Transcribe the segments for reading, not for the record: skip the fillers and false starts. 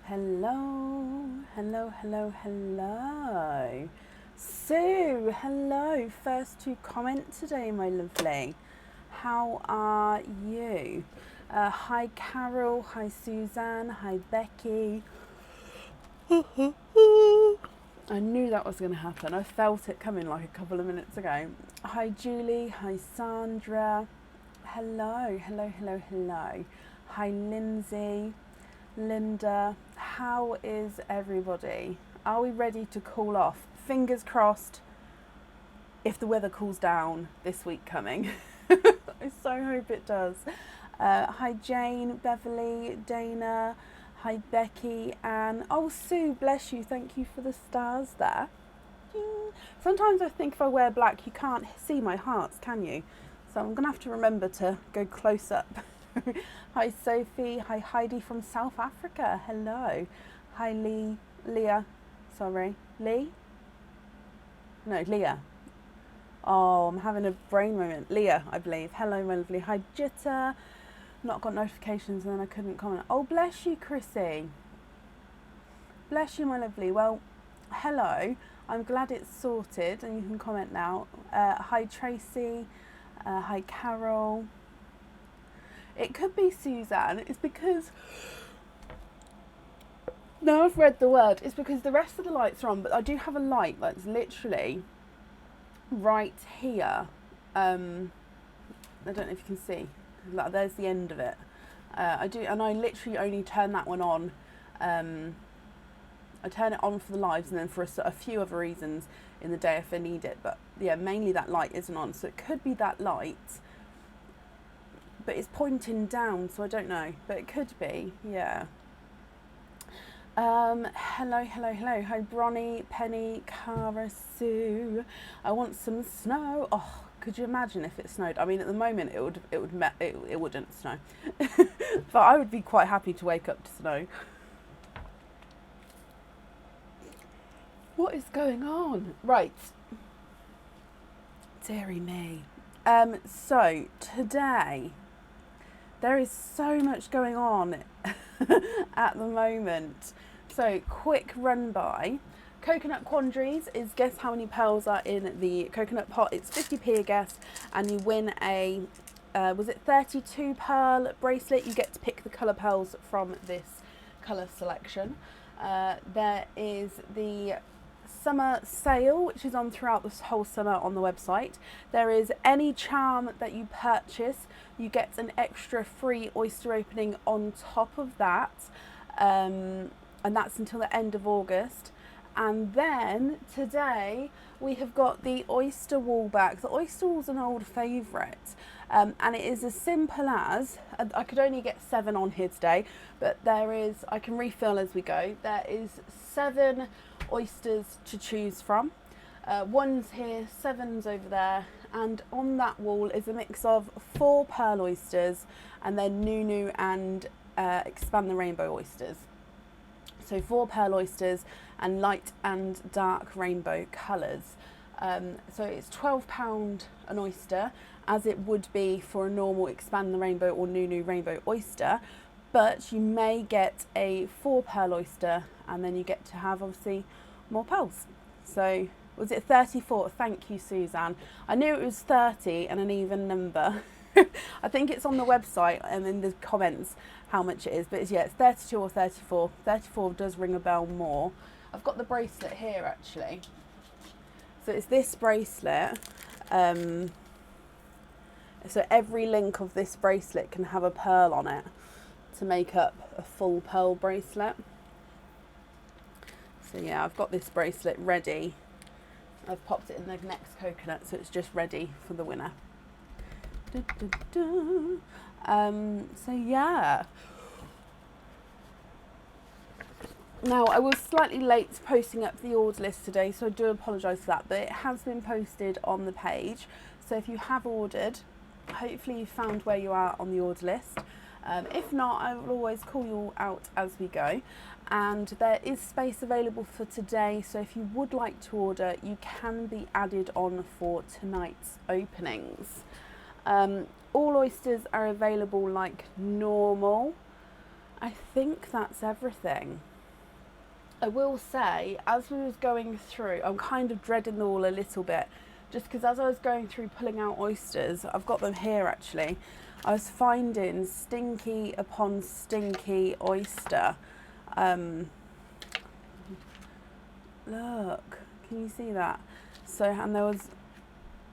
Hello, hello, hello, hello. Sue, hello. First to comment today, my lovely. How are you? Hi, Carol. Hi, Suzanne. Hi, Becky. I knew that was going to happen. I felt it coming like a couple of minutes ago. Hi, Julie. Hi, Sandra. Hello, hello, hello, hello. Hi, Lindsay. Linda, how is everybody? Are we ready to cool off? Fingers crossed if the weather cools down this week coming. I so hope it does. Hi Jane, Beverly, Dana, hi Becky, and oh Sue, bless you, thank you for the stars there. Sometimes I think if I wear black you can't see my hearts, can you? So I'm going to have to remember to go close up. Hi Sophie, hi Heidi from South Africa, hello. Hi Leah, sorry, Leah. Oh, I'm having a brain moment. Leah, I believe. Hello, my lovely. Hi Jitta, not got notifications and then I couldn't comment. Oh, bless you, Chrissy. Bless you, my lovely. Well, hello, I'm glad it's sorted and you can comment now. Hi Tracy, hi Carol. It could be Suzanne. It's because now I've read the word. It's because the rest of the lights are on, but I do have a light that's literally right here. I don't know if you can see. There's the end of it. I do, and I literally only turn that one on. I turn it on for the lives and then for a few other reasons in the day if I need it. But yeah, mainly that light isn't on, so it could be that light. But it's pointing down, so I don't know. But it could be, yeah. Hello. Hi, Bronnie, Penny, Cara, Sue. I want some snow. Oh, could you imagine if it snowed? I mean, at the moment it wouldn't snow, but I would be quite happy to wake up to snow. What is going on? Right. Deary me. So today there is so much going on at the moment. So quick run by. Coconut Quandaries is guess how many pearls are in the coconut pot. It's 50p a guess and you win a, was it 32 pearl bracelet? You get to pick the colour pearls from this colour selection. There is the summer sale, which is on throughout this whole summer on the website. There is any charm that you purchase, you get an extra free oyster opening on top of that, and that's until the end of August. And then today we have got the oyster wall back. The oyster wall's an old favourite, and it is as simple as, I could only get 7 on here today, but there is, I can refill as we go. There is 7 oysters to choose from. 1's here, 7's over there, and on that wall is a mix of 4 pearl oysters and then Nunu and Expand the Rainbow oysters. So 4 pearl oysters and light and dark rainbow colours. So it's £12 an oyster, as it would be for a normal Expand the Rainbow or Nunu Rainbow oyster, but you may get a 4 pearl oyster and then you get to have obviously more pearls. So was it 34? Thank you, Suzanne. I knew it was 30 and an even number. I think it's on the website and in the comments how much it is, but it's 32 or 34. 34 does ring a bell more. I've got the bracelet here actually. So it's this bracelet. So every link of this bracelet can have a pearl on it to make up a full pearl bracelet. So yeah, I've got this bracelet ready. I've popped it in the next coconut, so it's just ready for the winner. So yeah. Now I was slightly late posting up the order list today, so I do apologise for that, but it has been posted on the page. So if you have ordered, hopefully you found where you are on the order list. If not, I will always call you all out as we go. And there is space available for today, so if you would like to order, you can be added on for tonight's openings. All oysters are available like normal. I think that's everything. I will say, as we was going through, I'm kind of dreading the wall a little bit, just because as I was going through pulling out oysters, I've got them here actually, I was finding stinky upon stinky oyster. Look, can you see that? So, and there was,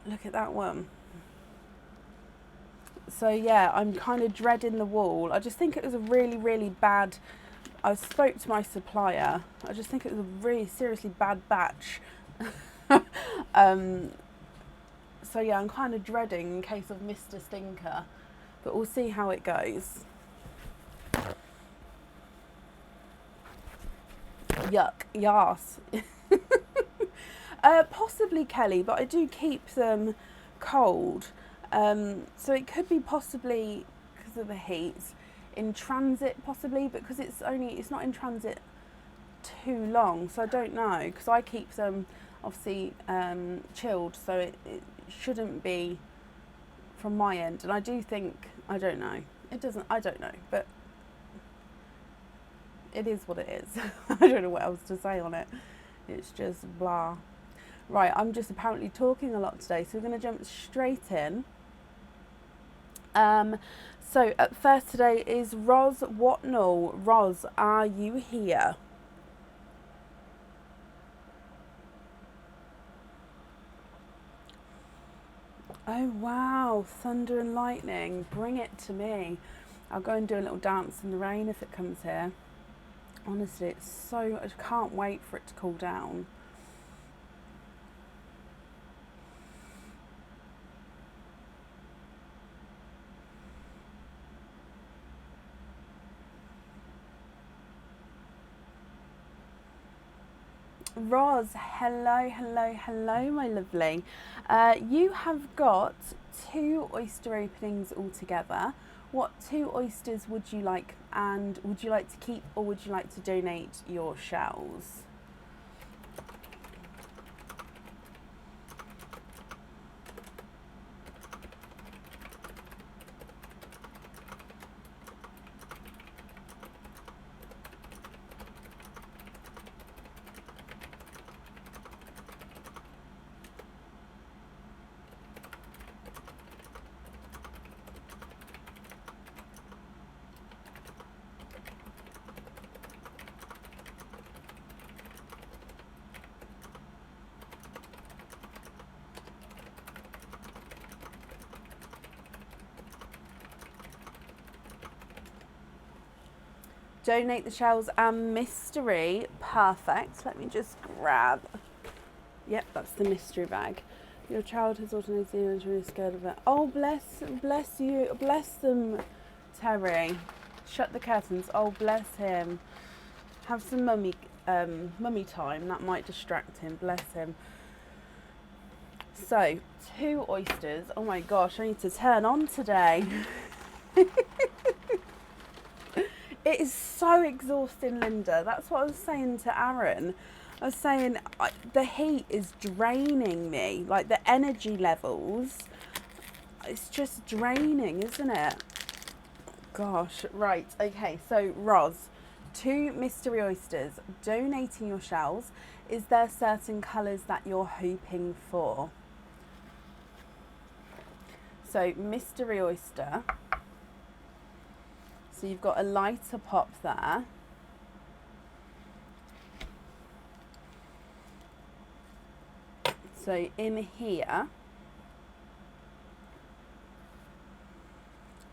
look at that one. So yeah, I'm kind of dreading the wall. I just think it was a really, really bad, I spoke to my supplier, I just think it was a really seriously bad batch. So yeah, I'm kind of dreading in case of Mr. Stinker, but we'll see how it goes. Yuck, yas. Possibly Kelly, but I do keep them cold. So it could be possibly because of the heat. In transit possibly, because it's not in transit too long, so I don't know, because I keep them obviously chilled, so it shouldn't be from my end. And I do think, I don't know, but it is what it is. I don't know what else to say on it. It's just blah. Right, I'm just apparently talking a lot today, so we're going to jump straight in. So at first today is Roz Watnell. Roz, are you here? Oh wow, thunder and lightning, bring it to me. I'll go and do a little dance in the rain if it comes here. Honestly, it's so, I can't wait for it to cool down. Roz, hello, my lovely. You have got 2 oyster openings altogether. What 2 oysters would you like, and would you like to keep or would you like to donate your shells? Donate the shells and mystery. Perfect. Let me just grab. Yep, that's the mystery bag. Your child has automated and is really scared of it. Oh, bless you. Bless them, Terry. Shut the curtains. Oh, bless him. Have some mummy time. That might distract him. Bless him. So, 2 oysters. Oh my gosh, I need to turn on today. It is so exhausting, Linda. That's what I was saying to Aaron. I was saying the heat is draining me. Like the energy levels, it's just draining, isn't it? Gosh, right. Okay, so Roz, 2 mystery oysters. Donating your shells. Is there certain colours that you're hoping for? So mystery oyster. So you've got a lighter pop there. So in here,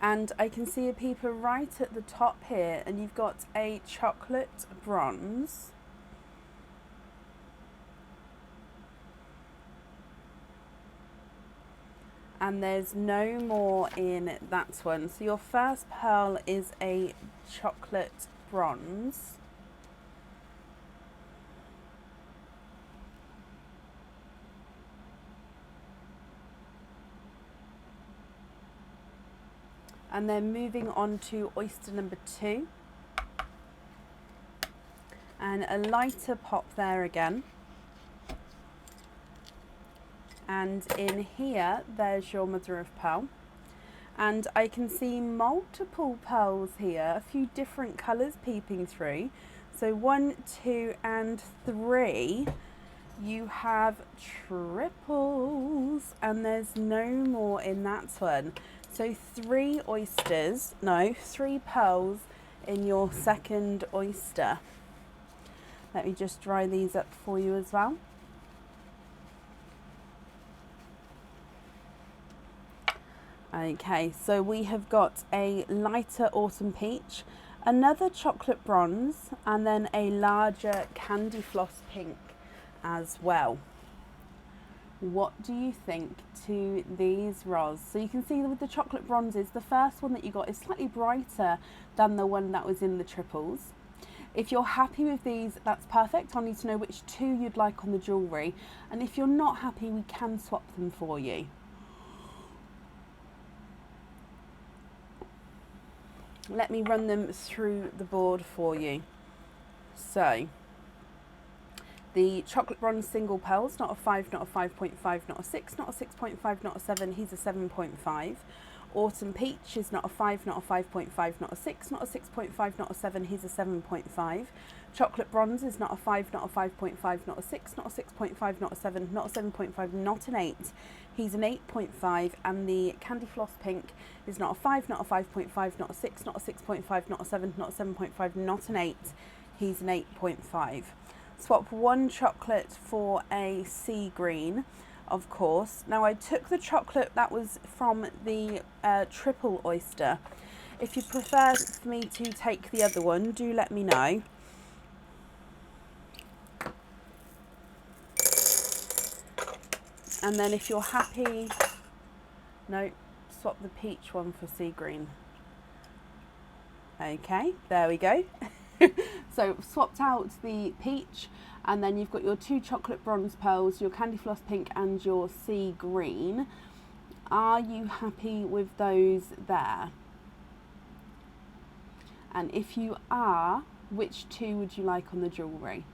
and I can see a peeper right at the top here, and you've got a chocolate bronze. And there's no more in that one. So your first pearl is a chocolate bronze. And then moving on to oyster number 2. And a lighter pop there again. And in here, there's your mother of pearl. And I can see multiple pearls here, a few different colours peeping through. So 1, 2, and 3. You have triples, and there's no more in that one. So 3 oysters, no, 3 pearls in your second oyster. Let me just dry these up for you as well. Okay, so we have got a lighter autumn peach, another chocolate bronze, and then a larger candy floss pink as well. What do you think to these, Roz? So you can see with the chocolate bronzes, the first one that you got is slightly brighter than the one that was in the triples. If you're happy with these, that's perfect. I'll need to know which 2 you'd like on the jewellery. And if you're not happy, we can swap them for you. Let me run them through the board for you. So, the chocolate bronze single pearls, not a 5, not a 5.5, not a 6, not a 6.5, not a 7, he's a 7.5. Autumn peach is not a 5, not a 5.5, not a 6, not a 6.5, not a 7, he's a 7.5. Chocolate bronze is not a 5, not a 5.5, not a 6, not a 6.5, not a 7, not a 7.5, not an 8. He's an 8.5, and the candy floss pink is not a 5, not a 5.5, not a 6, not a 6.5, not a 7, not a 7.5, not an 8. He's an 8.5. Swap 1 chocolate for a sea green, of course. Now I took the chocolate that was from the triple oyster. If you prefer for me to take the other one, do let me know. And then if you're happy, no, swap the peach one for sea green. Okay, there we go. So swapped out the peach, and then you've got your 2 chocolate bronze pearls, your candy floss pink, and your sea green. Are you happy with those there? And if you are, which 2 would you like on the jewellery?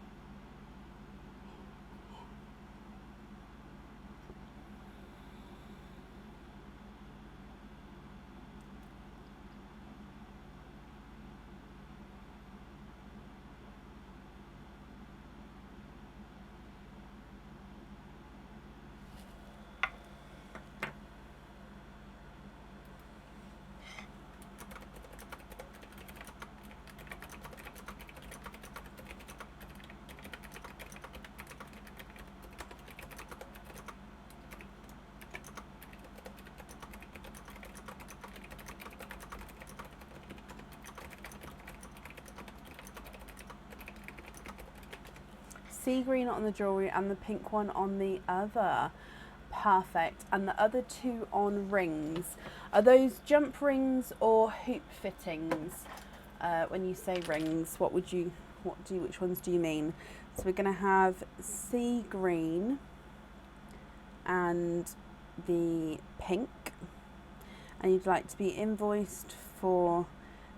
Sea green on the jewellery and the pink one on the other. Perfect. And the other 2 on rings. Are those jump rings or hoop fittings? When you say rings, which ones do you mean? So we're going to have sea green and the pink. And you'd like to be invoiced for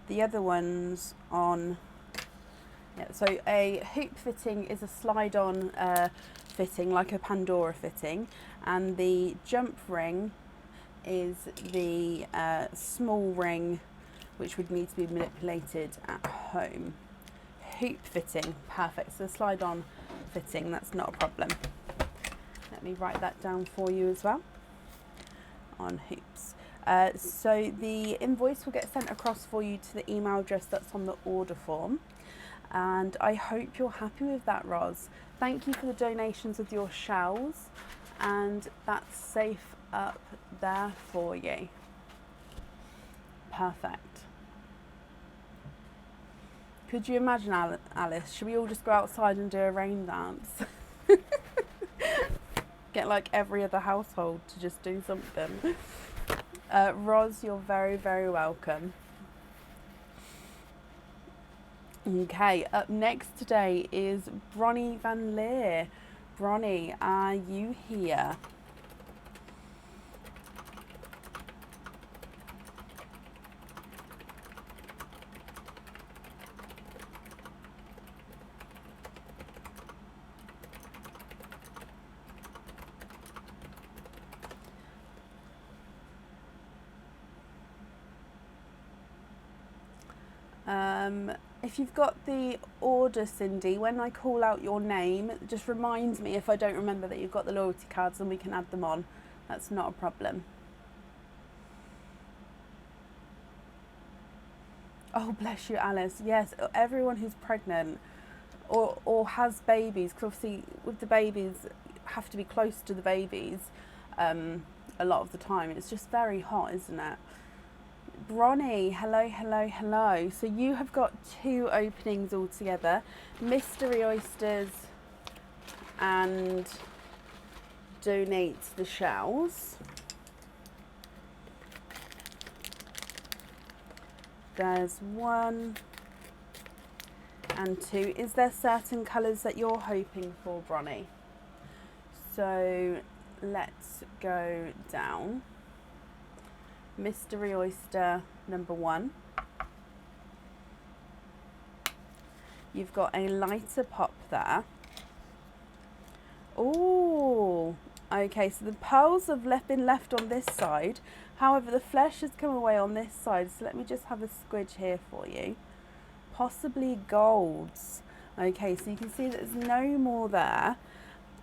the other ones on... Yeah, so a hoop fitting is a slide-on fitting, like a Pandora fitting, and the jump ring is the small ring, which would need to be manipulated at home. Hoop fitting, perfect. So slide-on fitting, that's not a problem. Let me write that down for you as well on hoops. So the invoice will get sent across for you to the email address that's on the order form. And I hope you're happy with that, Roz. Thank you for the donations of your shells, and that's safe up there for you. Perfect. Could you imagine, Alice? Should we all just go outside and do a rain dance? Get like every other household to just do something. Roz, you're very, very welcome. Okay, up next today is Bronnie Van Leer. Bronnie, are you here? If you've got the order, Cindy, when I call out your name, just remind me if I don't remember that you've got the loyalty cards, and we can add them on. That's not a problem. Oh, bless you, Alice. Yes, everyone who's pregnant or has babies, because obviously with the babies, have to be close to the babies a lot of the time. It's just very hot, isn't it? Bronny, hello, hello, hello. So you have got 2 openings altogether. Mystery Oysters and Donate the Shells. There's 1 and 2. Is there certain colours that you're hoping for, Bronny? So let's go down. Mystery Oyster number 1. You've got a lighter pop there. Oh, okay, so the pearls have been left on this side. However, the flesh has come away on this side. So let me just have a squidge here for you. Possibly golds. Okay, so you can see that there's no more there.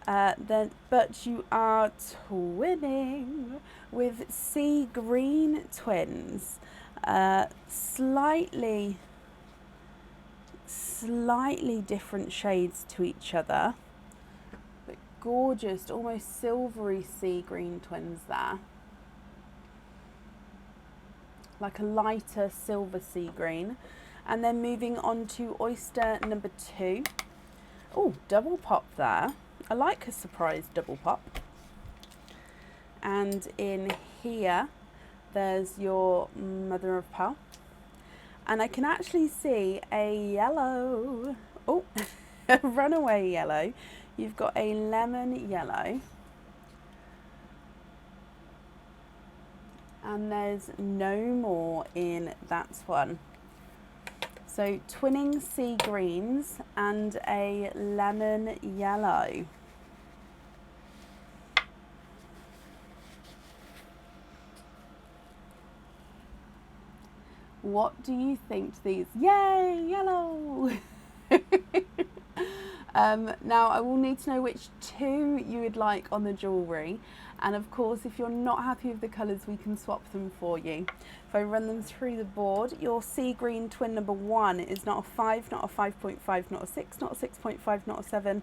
But you are twinning with sea green twins. Slightly different shades to each other. But gorgeous, almost silvery sea green twins there. Like a lighter silver sea green. And then moving on to oyster number 2. Oh, double pop there. I like a surprise double pop. And in here, there's your mother of pearl. And I can actually see a yellow. Oh, a runaway yellow. You've got a lemon yellow. And there's no more in that one. So twinning sea greens and a lemon yellow. What do you think to these? Yay, yellow! Now I will need to know which 2 you would like on the jewellery, and of course if you're not happy with the colours we can swap them for you. If I run them through the board, your sea green twin number 1 is not a 5, not a 5.5, not a 6, not a 6.5, not a 7,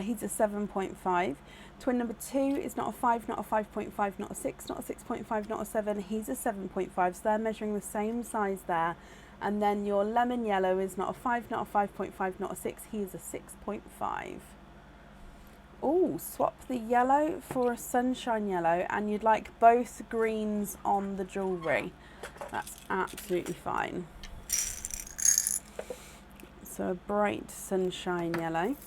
he's a 7.5. Twin number 2 is not a 5, not a 5.5, not a 6, not a 6.5, not a 7, he's a 7.5, so they're measuring the same size there. And then your lemon yellow is not a 5, not a 5.5, not a 6, he is a 6.5. Oh, swap the yellow for a sunshine yellow, and you'd like both greens on the jewellery. That's absolutely fine. So a bright sunshine yellow.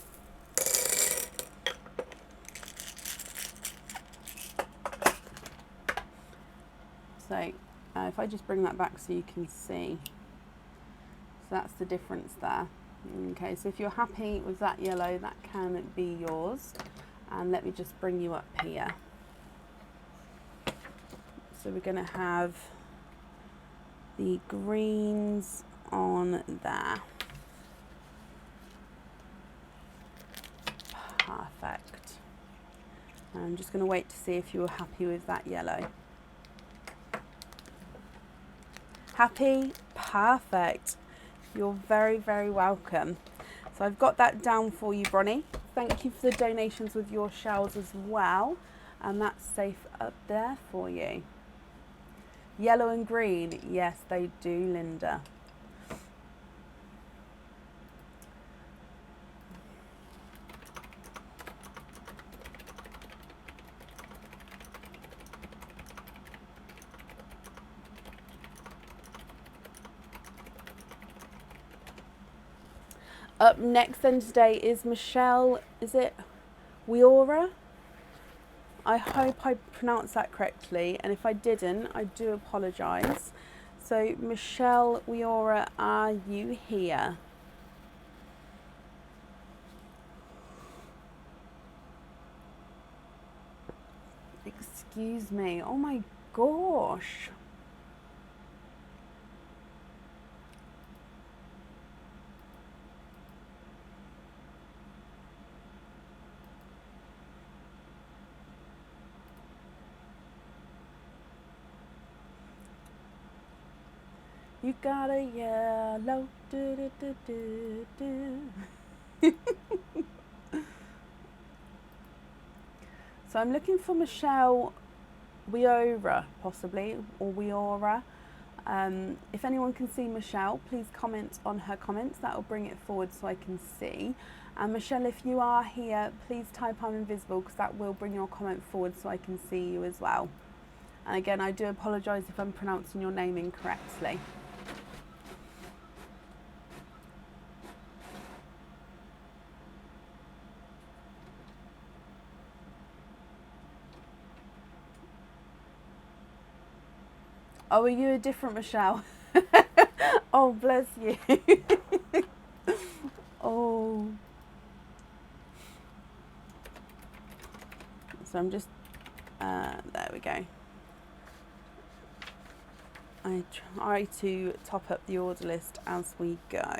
So if I just bring that back so you can see. So that's the difference there. Okay, so if you're happy with that yellow, that can be yours. And let me just bring you up here. So we're going to have the greens on there. Perfect. And I'm just going to wait to see if you're happy with that yellow. Happy? Perfect. You're very, very welcome. So I've got that down for you, Bronny. Thank you for the donations with your shells as well. And that's safe up there for you. Yellow and green. Yes, they do, Linda. Up next then today is Michelle, is it Weora? I hope I pronounced that correctly, and if I didn't, I do apologise. So Michelle Weora, are you here? Excuse me, oh my gosh. You got a yellow do do do do do. So I'm looking for Michelle Weora, possibly, or Weora. If anyone can see Michelle, please comment on her comments. That will bring it forward so I can see. And Michelle, if you are here, please type I'm invisible, because that will bring your comment forward so I can see you as well. And again, I do apologise if I'm pronouncing your name incorrectly. Oh, are you a different Michelle? Oh, bless you. Oh. So I'm just, there we go. I try to top up the order list as we go.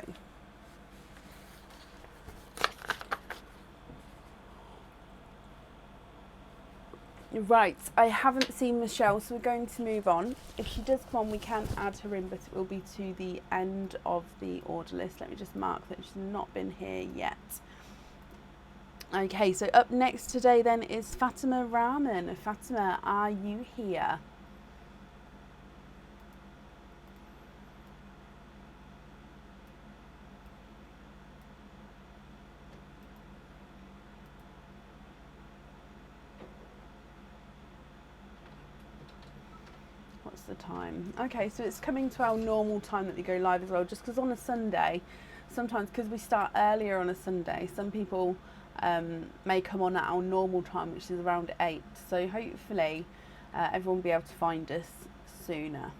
Right, I haven't seen Michelle, so we're going to move on. If she does come on, we can add her in, but it will be to the end of the order list. Let me just mark that she's not been here yet. Okay, so up next today then is Fatima Rahman. Fatima, are you here? What's the time? Okay, so it's coming to our normal time that we go live as well, just because on a Sunday, sometimes because we start earlier on a Sunday, some people may come on at our normal time, which is around 8. So hopefully everyone will be able to find us sooner.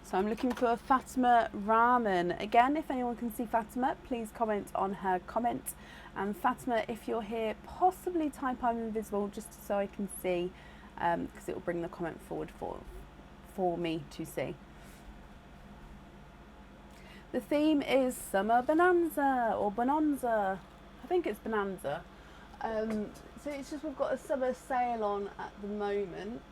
So I'm looking for Fatima Rahman. Again, if anyone can see Fatima, please comment on her comment. And Fatima, if you're here, possibly type I'm invisible just so I can see, because it will bring the comment forward for me to see. The theme is Summer Bonanza, or Bonanza. I think it's Bonanza. So it's just we've got a summer sale on at the moment.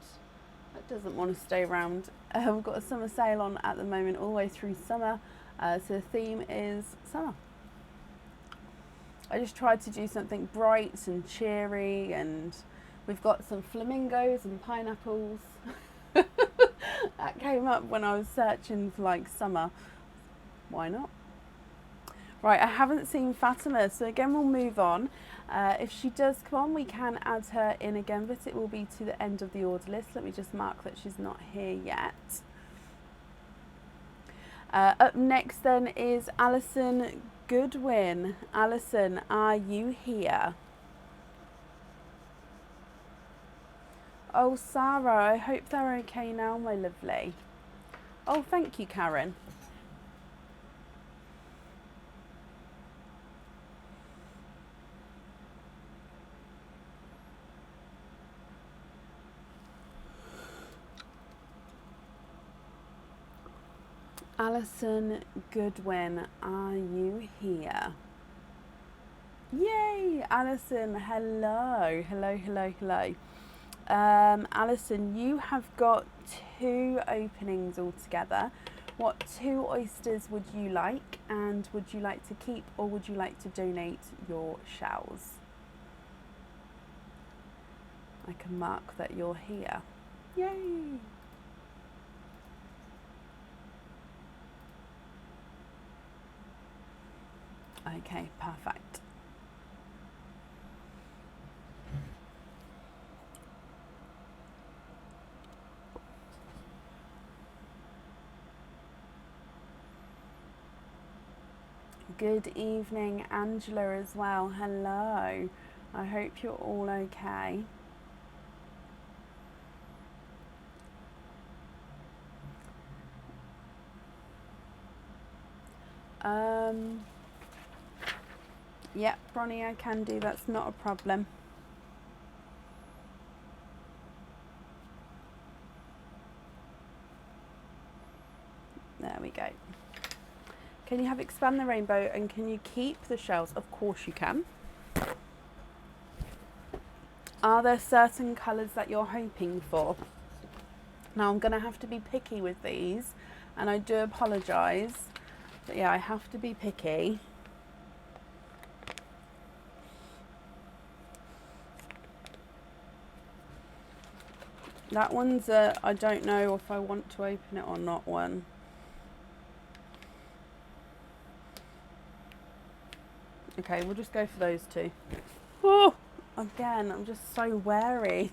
That doesn't want to stay around. We've got a summer sale on at the moment all the way through summer. So the theme is summer. I just tried to do something bright and cheery, and we've got some flamingos and pineapples. That came up when I was searching for like summer. Why not? Right, I haven't seen Fatima, so again we'll move on. If she does come on, we can add her in again, but it will be to the end of the order list. Let me just mark that she's not here yet. Up next then is Alison Goodwin. Alison, are you here? Oh, Sarah, I hope they're okay now, my lovely. Oh, thank you, Karen. Alison Goodwin, are you here? Yay, Alison, hello, hello, hello, hello. Alison, you have got 2 openings altogether. What 2 oysters would you like, and would you like to keep or would you like to donate your shells? I can mark that you're here. Yay! Okay, perfect. Good evening, Angela, as well. Hello. I hope you're all okay. Yep, Bronnie, I can do. That's not a problem. There we go. Can you have expand the rainbow, and can you keep the shells? Of course you can. Are there certain colours that you're hoping for? Now I'm going to have to be picky with these, and I do apologise, but yeah, I have to be picky. That one's a I don't know if I want to open it or not one. Okay, we'll just go for those two. Oh, again, I'm just so wary.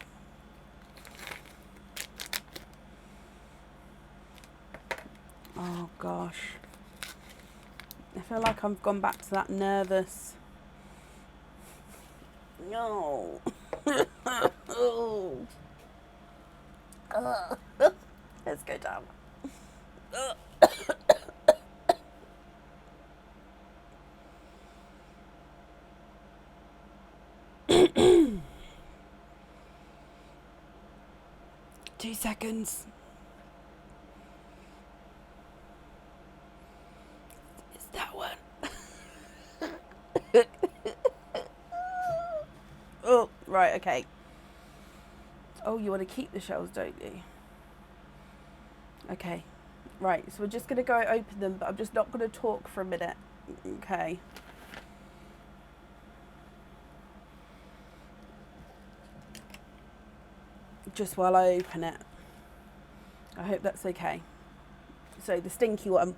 Oh gosh. I feel like I've gone back to that nervous. No. Oh. Let's go down. 2 seconds. It's that one. Oh, right, okay. Oh, you want to keep the shells, don't you? Okay. Right, so we're just going to go open them, but I'm just not going to talk for a minute. Okay. Just while I open it. I hope that's okay. So the stinky one.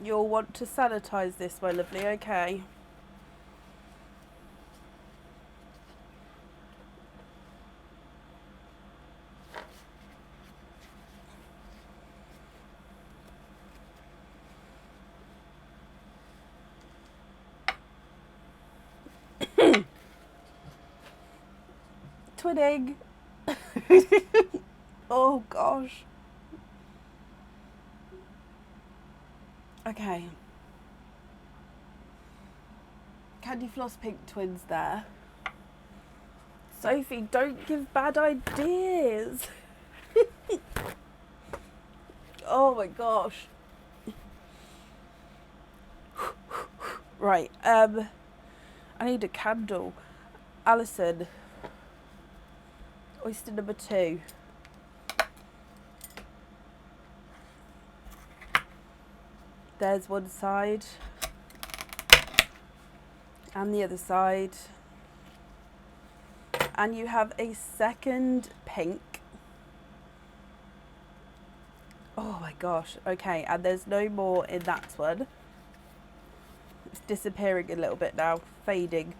You'll want to sanitize this, my lovely, okay? Twin egg. Oh gosh. Okay. Candy Floss Pink twins there. Sophie, don't give bad ideas. Oh my gosh. Right, I need a candle. Alison. Oyster number 2. There's one side. And the other side. And you have a second pink. Oh my gosh. Okay, and there's no more in that one. It's disappearing a little bit now, fading.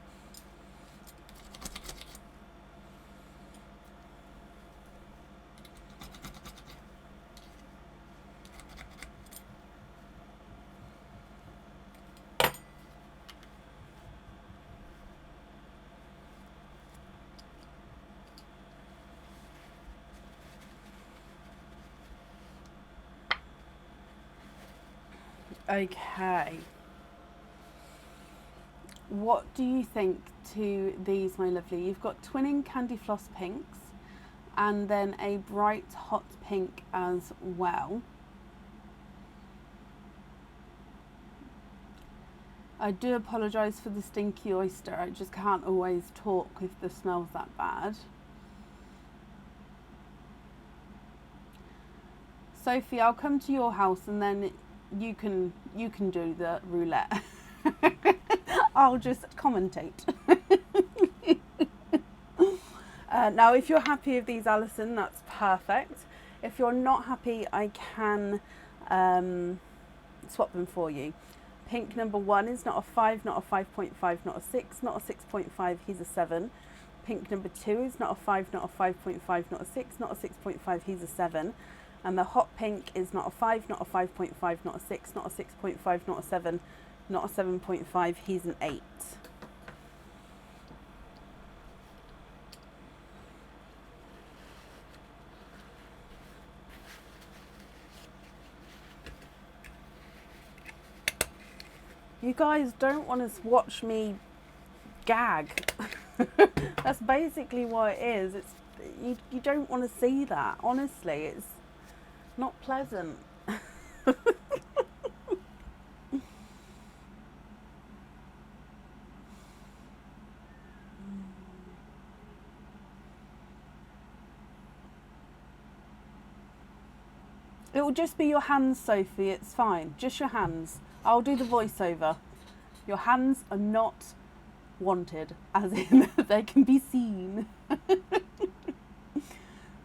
Okay. What do you think to these, my lovely? You've got twinning Candy Floss pinks and then a bright hot pink as well. I do apologise for the stinky oyster. I just can't always talk if the smell's that bad. Sophie, I'll come to your house and then you can do the roulette. I'll just commentate. Now, if you're happy with these, Alison, that's perfect. If you're not happy, I can swap them for you. Pink number 1 is not a 5, not a 5.5, not a 6, not a 6.5, he's a 7. Pink number 2 is not a 5, not a 5.5, not a 6, not a 6.5, he's a 7. And the hot pink is not a 5, not a 5.5, not a 6, not a 6.5, not a 7, not a 7.5, he's an 8. You guys don't want to watch me gag. That's basically what it is. It's you don't want to see that. Honestly, it's not pleasant. It will just be your hands, Sophie. It's fine. Just your hands. I'll do the voiceover. Your hands are not wanted, as in they can be seen.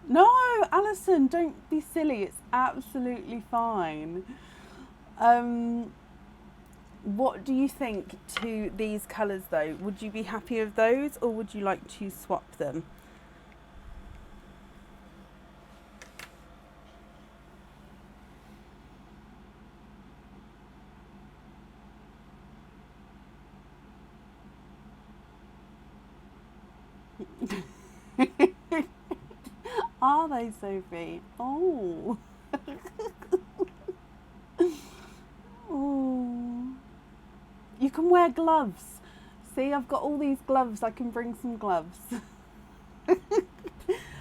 No, Alison, don't be silly. It's absolutely fine. What do you think to these colours though? Would you be happy with those, or would you like to swap them? Are they, Sophie? Oh. Oh. You can wear gloves. See, I've got all these gloves. I can bring some gloves.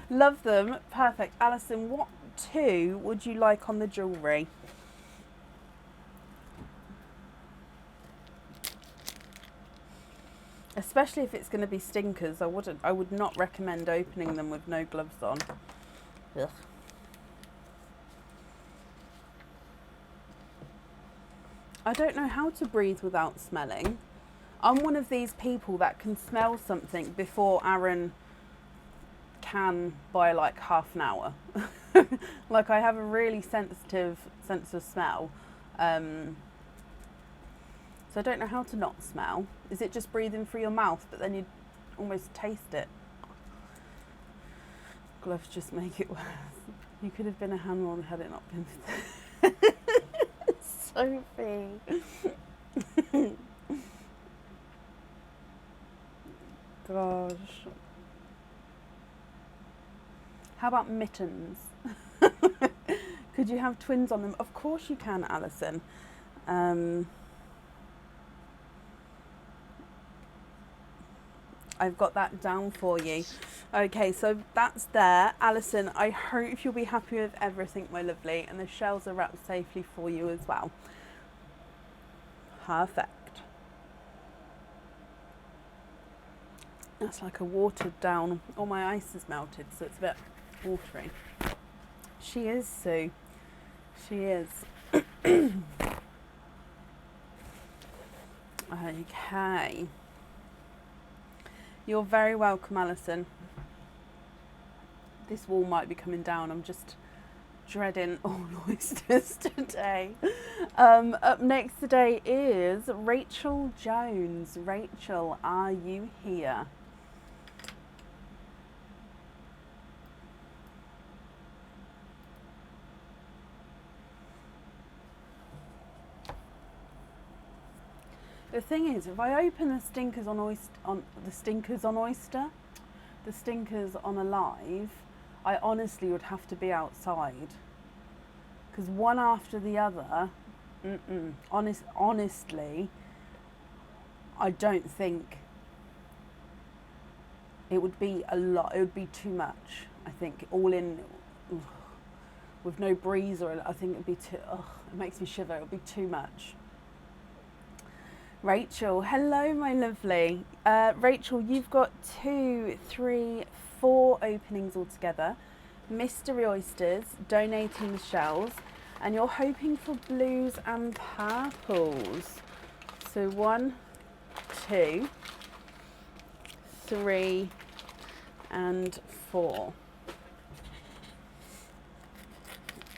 Love them. Perfect. Alison, what 2 would you like on the jewellery? Especially if it's going to be stinkers, I would not recommend opening them with no gloves on. Ugh. I don't know how to breathe without smelling. I'm one of these people that can smell something before Aaron can by like half an hour. Like I have a really sensitive sense of smell. So I don't know how to not smell. Is it just breathing through your mouth, but then you almost taste it? Gloves just make it worse. You could have been a handler had it not been for Sophie. Gosh. How about mittens? Could you have twins on them? Of course you can, Alison. I've got that down for you. Okay, so that's there. Alison, I hope you'll be happy with everything, my lovely, and the shells are wrapped safely for you as well. Perfect. That's like a watered down. All my ice is melted, so it's a bit watery. She is, Sue. She is. Okay. You're very welcome, Alison. This wall might be coming down. I'm just dreading all oysters today. Up next today is Rachel Jones. Rachel, are you here? The thing is, if I open the stinkers on Oyster, the stinkers on Alive, I honestly would have to be outside, because one after the other, honestly, I don't think it would be a lot. It would be too much. I think all in, with no breeze or I think it'd be too. It makes me shiver. It would be too much. Rachel, hello, my lovely. Rachel, you've got 2, 3, 4 openings altogether. Mystery Oysters donating the shells, and you're hoping for blues and purples. So 1, 2, 3, and 4.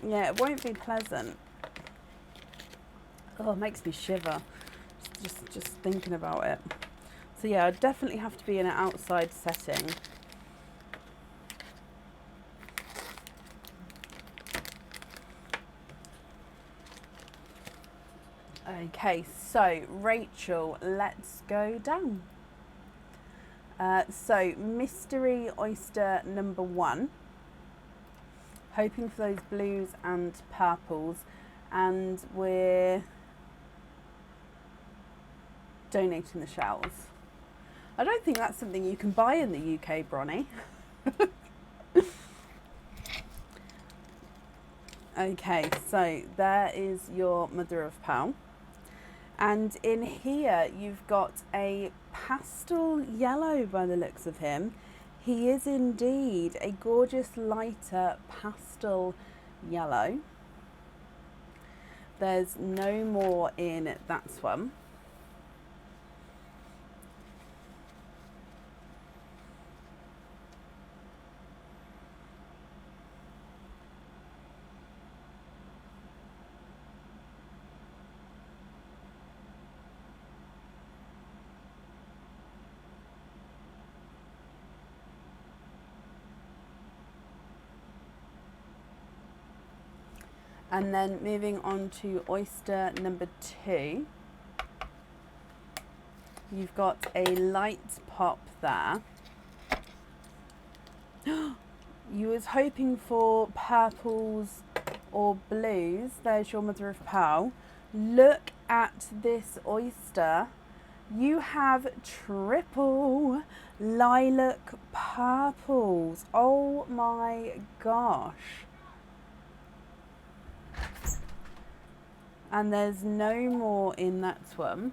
Yeah, it won't be pleasant. Oh, it makes me shiver just thinking about it. So yeah, I'd definitely have to be in an outside setting. Okay, so Rachel, let's go down. So mystery oyster number 1. Hoping for those blues and purples, and we're donating the shells. I don't think that's something you can buy in the UK, Bronnie. Okay, so there is your mother of pearl. And in here you've got a pastel yellow by the looks of him. He is indeed a gorgeous lighter pastel yellow. There's no more in that one. And then moving on to oyster number 2, you've got a light pop there. You was hoping for purples or blues. There's your mother of pearl. Look at this oyster. You have triple lilac purples. Oh my gosh. And there's no more in that one.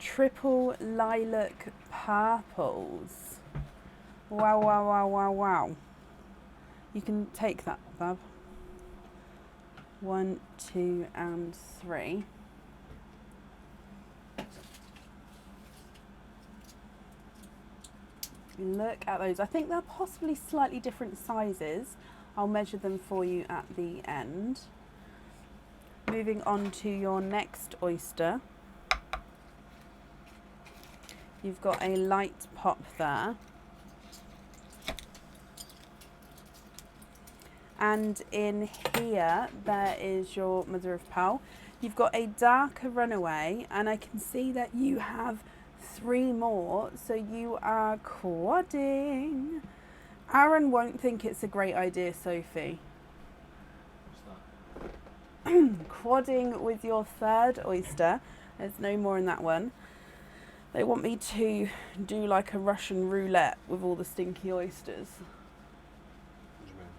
Triple lilac purples. Wow, wow, wow, wow, wow. You can take that, Bab. 1, 2, and 3. Look at those. I think they're possibly slightly different sizes. I'll measure them for you at the end. Moving on to your next oyster. You've got a light pop there. And in here, there is your mother of pearl. You've got a darker runaway, and I can see that you have 3 more, so you are quadding. Aaron won't think it's a great idea, Sophie. Quadding with your 3rd oyster. There's no more in that one. They want me to do like a Russian roulette with all the stinky oysters. What do you mean?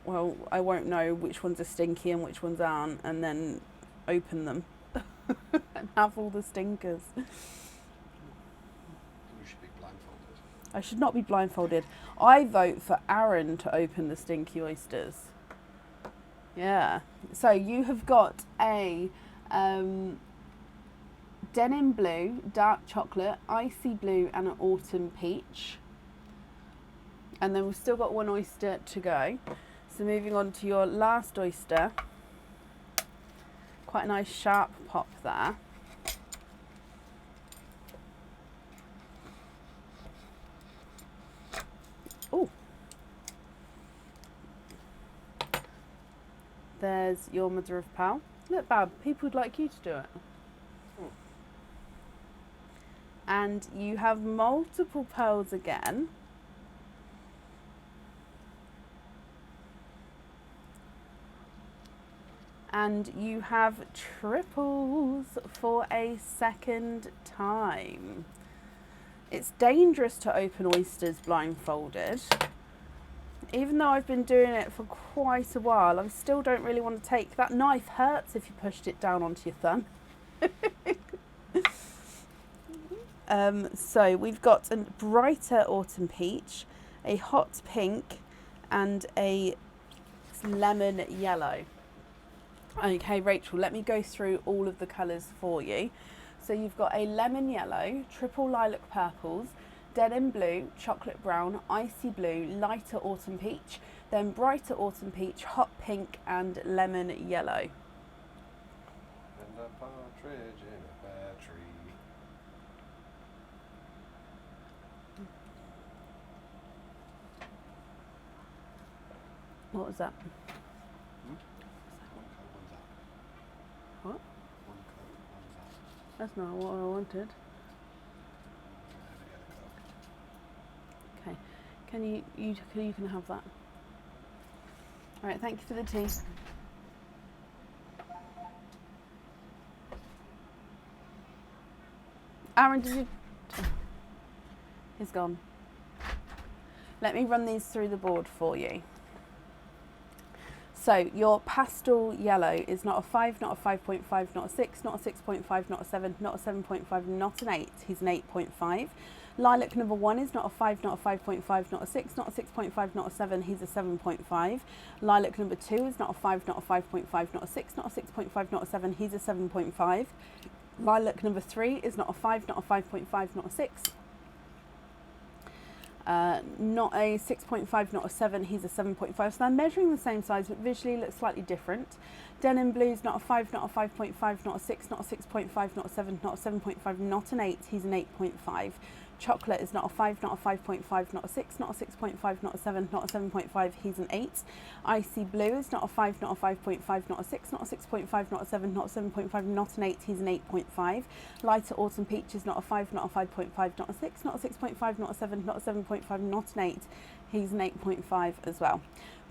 Well, I won't know which ones are stinky and which ones aren't, and then open them and have all the stinkers. You should be blindfolded. I should not be blindfolded. I vote for Aaron to open the stinky oysters. Yeah. So you have got a denim blue, dark chocolate, icy blue, and an autumn peach. And then we've still got 1 oyster to go. So moving on to your last oyster. Quite a nice sharp pop there. Oh. There's your mother of pearl. Look, Bab, people would like you to do it. And you have multiple pearls again. And you have triples for a 2nd time. It's dangerous to open oysters blindfolded. Even though I've been doing it for quite a while, I still don't really want to take... That knife hurts if you pushed it down onto your thumb. So we've got a brighter autumn peach, a hot pink, and a lemon yellow. Okay, Rachel, let me go through all of the colours for you. So you've got a lemon yellow, triple lilac purples, denim blue, chocolate brown, icy blue, lighter autumn peach, then brighter autumn peach, hot pink, and lemon yellow. Partridge in a pear tree. What was that? One coat, one's that. What? One coat, one's that. That's not what I wanted. Have the other coat. Okay. Can you can have that. All right. Thank you for the tea. Aaron, did you? He's gone. Let me run these through the board for you. So your pastel yellow is not a 5, not a 5.5, not a 6, not a 6.5, not a 7, not a 7.5, not an 8. He's an 8.5. Lilac number 1 is not a 5, not a 5.5, not a 6, not a 6.5, not a 7. He's a 7.5. Lilac number 2 is not a 5, not a 5.5, not a 6, not a 6.5, not a 7. He's a 7.5. Lilac number 3 is not a 5, not a 5.5, not a 6. Not a 6.5, not a 7, he's a 7.5. So they're measuring the same size, but visually looks slightly different. Denim blue is not a 5, not a 5.5, not a 6, not a 6.5, not a 7, not a 7.5, not an 8, he's an 8.5. Chocolate is not a 5, not a 5.5, not a 6, not a 6.5, not a 7, not a 7.5, he's an 8. Icy blue is not a 5, not a 5.5, not a 6, not a 6.5, not a 7, not a 7.5, not an 8, he's an 8.5. Lighter autumn peach is not a 5, not a 5.5, not a 6, not a 6.5, not a 7, not a 7.5, not an 8, he's an 8.5 as well.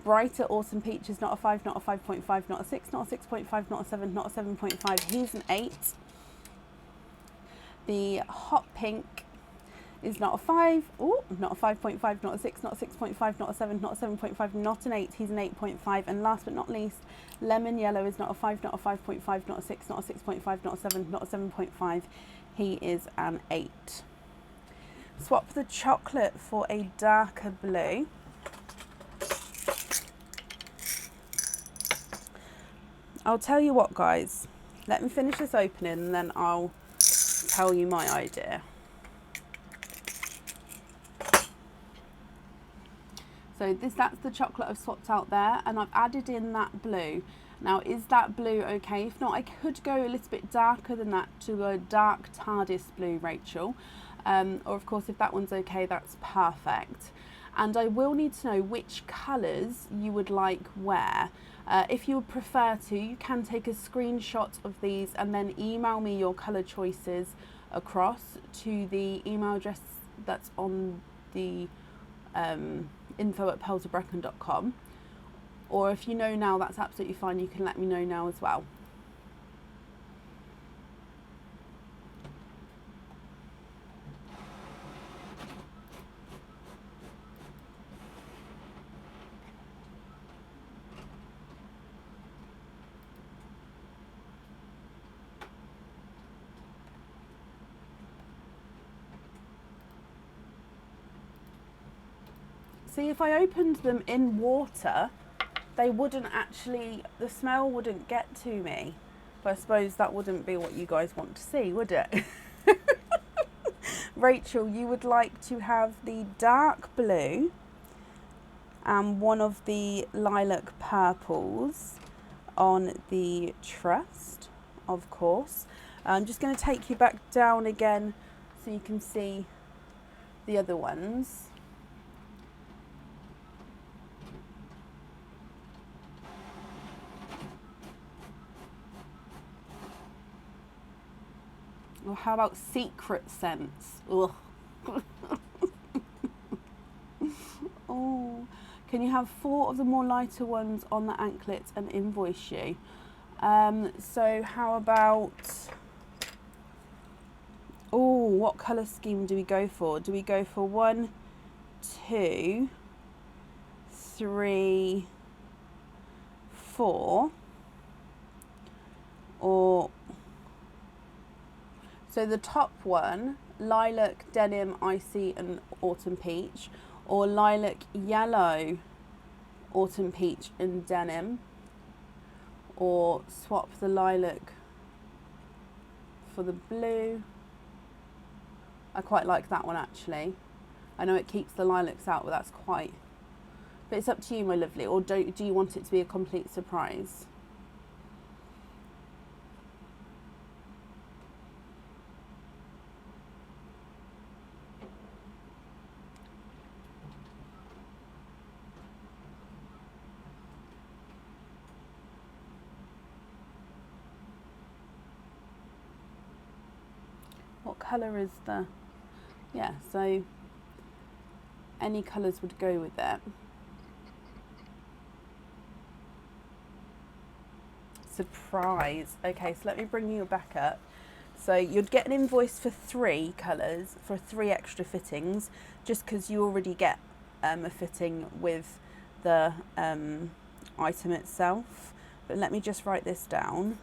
Brighter autumn peach is not a 5, not a 5.5, not a 6, not a 6.5, not a 7, not a 7.5, he's an 8. The hot pink is not a 5, not a 5.5, not a 6, not a 6.5, not a 7, not a 7.5, not an 8, he's an 8.5. And last but not least, lemon yellow is not a 5, not a 5.5, not a 6, not a 6.5, not a 7, not a 7.5, he is an 8. Swap the chocolate for a darker blue. I'll tell you what, guys, let me finish this opening and then I'll tell you my idea. So that's the chocolate I've swapped out there, and I've added in that blue. Now, is that blue okay? If not, I could go a little bit darker than that to a dark TARDIS blue, Rachel. Or of course, if that one's okay, that's perfect. And I will need to know which colours you would like where. If you would prefer to, you can take a screenshot of these and then email me your colour choices across to the email address that's on the info@pearlsofbrecon.com, or if you know now, that's absolutely fine, you can let me know now as well. See, if I opened them in water, they wouldn't actually, the smell wouldn't get to me. But I suppose that wouldn't be what you guys want to see, would it? Rachel, you would like to have the dark blue and one of the lilac purples on the trust, of course. I'm just going to take you back down again so you can see the other ones. Or how about secret scents? Ugh. Oh, can you have 4 of the more lighter ones on the anklet and invoice you? So how about, what colour scheme do we go for? Do we go for 1, 2, 3, 4, or... So the top one, lilac, denim, icy and autumn peach, or lilac, yellow, autumn peach and denim, or swap the lilac for the blue. I quite like that one actually. I know it keeps the lilacs out, but that's quite... But it's up to you, my lovely, or do you want it to be a complete surprise? colour is the, yeah, so any colours would go with it. Surprise. Okay, so let me bring you back up. So you'd get an invoice for 3 colours, for 3 extra fittings, just because you already get a fitting with the item itself. But let me just write this down.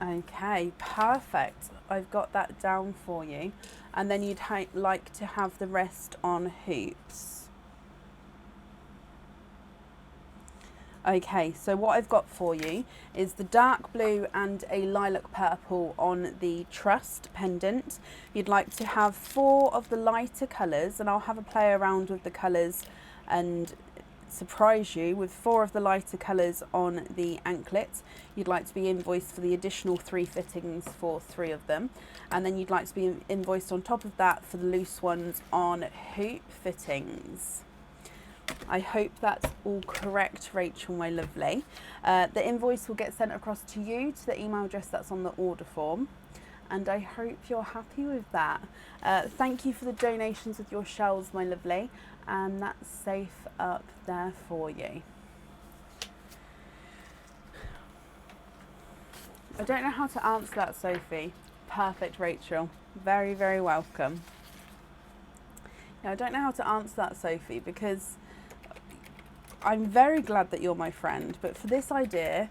Okay, perfect. I've got that down for you. And then you'd like to have the rest on hoops. Okay, so what I've got for you is the dark blue and a lilac purple on the trust pendant. You'd like to have 4 of the lighter colours, and I'll have a play around with the colours and surprise you with 4 of the lighter colours on the anklet. You'd like to be invoiced for the additional 3 fittings for 3 of them, and then you'd like to be invoiced on top of that for the loose ones on hoop fittings. I hope that's all correct, Rachel, my lovely. The invoice will get sent across to you to the email address that's on the order form, and I hope you're happy with that. Thank you for the donations with your shells, my lovely, and that's safe up there for you. I don't know how to answer that, Sophie. Perfect, Rachel. Very, very welcome. Yeah, I don't know how to answer that, Sophie, because I'm very glad that you're my friend, but for this idea,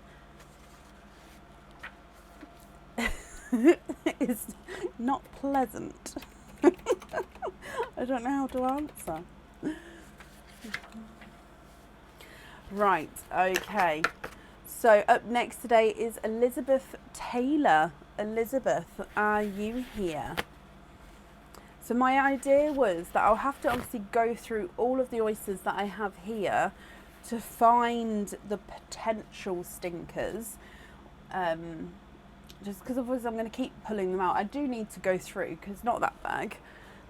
it's not pleasant. I don't know how to answer. Right, okay. So up next today is Elizabeth Taylor. Elizabeth, are you here? So my idea was that I'll have to obviously go through all of the oysters that I have here to find the potential stinkers. Just because otherwise I'm going to keep pulling them out. I do need to go through because not that bag.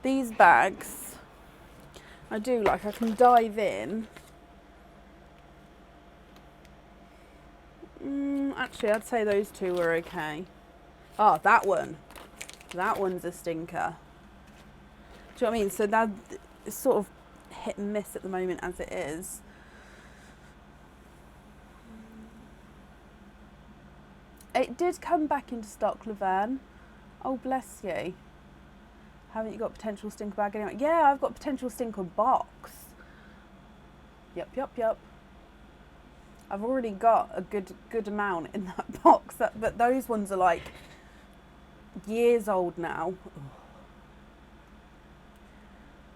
These bags, I do like, I can dive in. Actually, I'd say those 2 are okay. Oh, that one. That one's a stinker. Do you know what I mean? So that it's sort of hit and miss at the moment as it is. It did come back into stock, Laverne. Oh, bless you. Haven't you got potential stinker bag anyway? Yeah, I've got potential stinker box. Yep. I've already got a good amount in that box. But those ones are like years old now.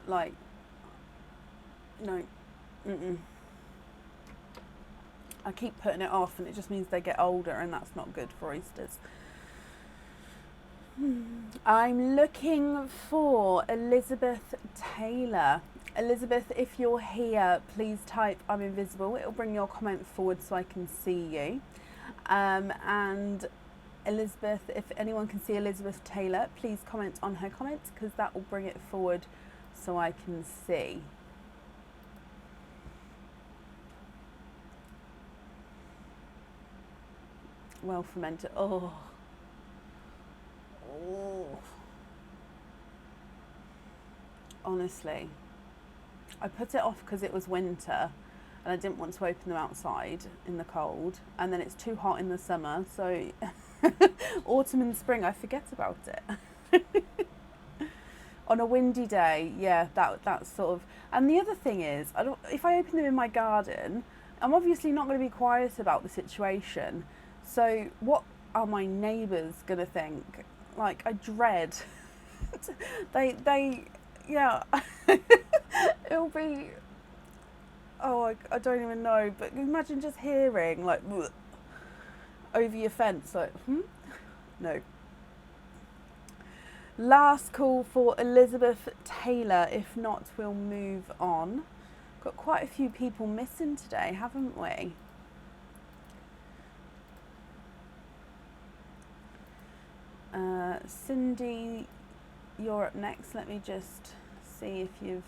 Like, no. I keep putting it off and it just means they get older, and that's not good for oysters. I'm looking for Elizabeth Taylor. Elizabeth, if you're here, please type I'm invisible. It'll bring your comment forward so I can see you. And Elizabeth, if anyone can see Elizabeth Taylor, please comment on her comments because that will bring it forward so I can see. Well fermented. Oh. Honestly, I put it off because it was winter and I didn't want to open them outside in the cold, and then it's too hot in the summer, so autumn and spring I forget about it. On a windy day, yeah, that's sort of. And the other thing is, if I open them in my garden, I'm obviously not going to be quiet about the situation. So what are my neighbours going to think? Like, I dread. they, yeah. It'll be. Oh, I don't even know. But imagine just hearing like over your fence, like, no. Last call for Elizabeth Taylor. If not, we'll move on. Got quite a few people missing today, haven't we? Cindy, you're up next. Let me just see if you've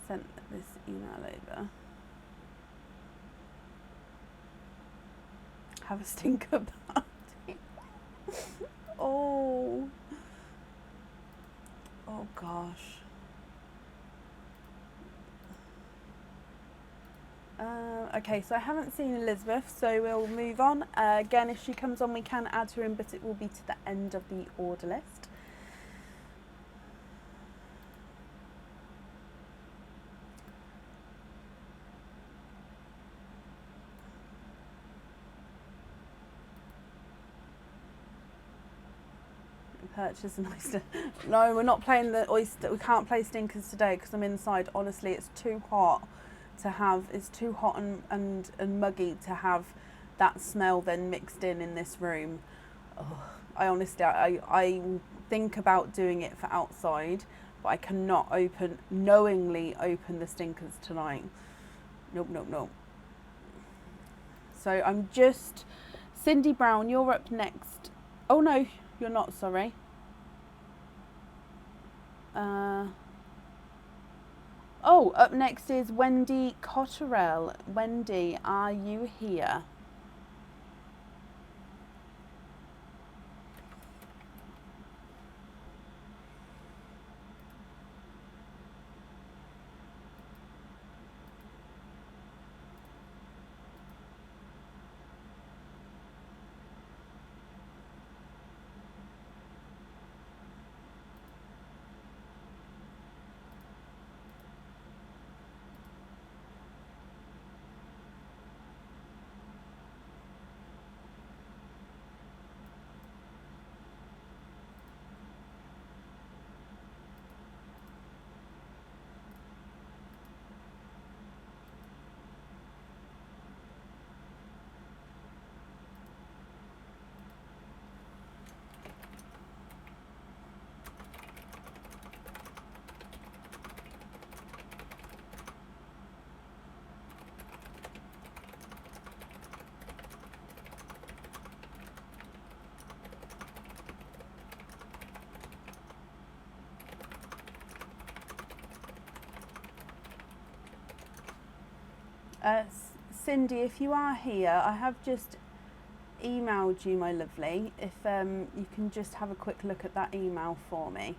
sent this email over. Have a stinker party. Oh gosh. Okay, so I haven't seen Elizabeth, so we'll move on. Again, if she comes on, we can add her in, but it will be to the end of the order list. Purchase an oyster. No, we're not playing the oyster. We can't play stinkers today because I'm inside. Honestly, it's too hot to have. It's too hot and muggy to have that smell then mixed in this room. Oh, I honestly, I think about doing it for outside, but I cannot knowingly open the stinkers tonight. Nope, nope, nope. So I'm just, Cindy Brown, you're up next. Oh no, you're not, sorry. Up next is Wendy Cotterell. Wendy, are you here? Cindy, if you are here, I have just emailed you, my lovely. If you can just have a quick look at that email for me.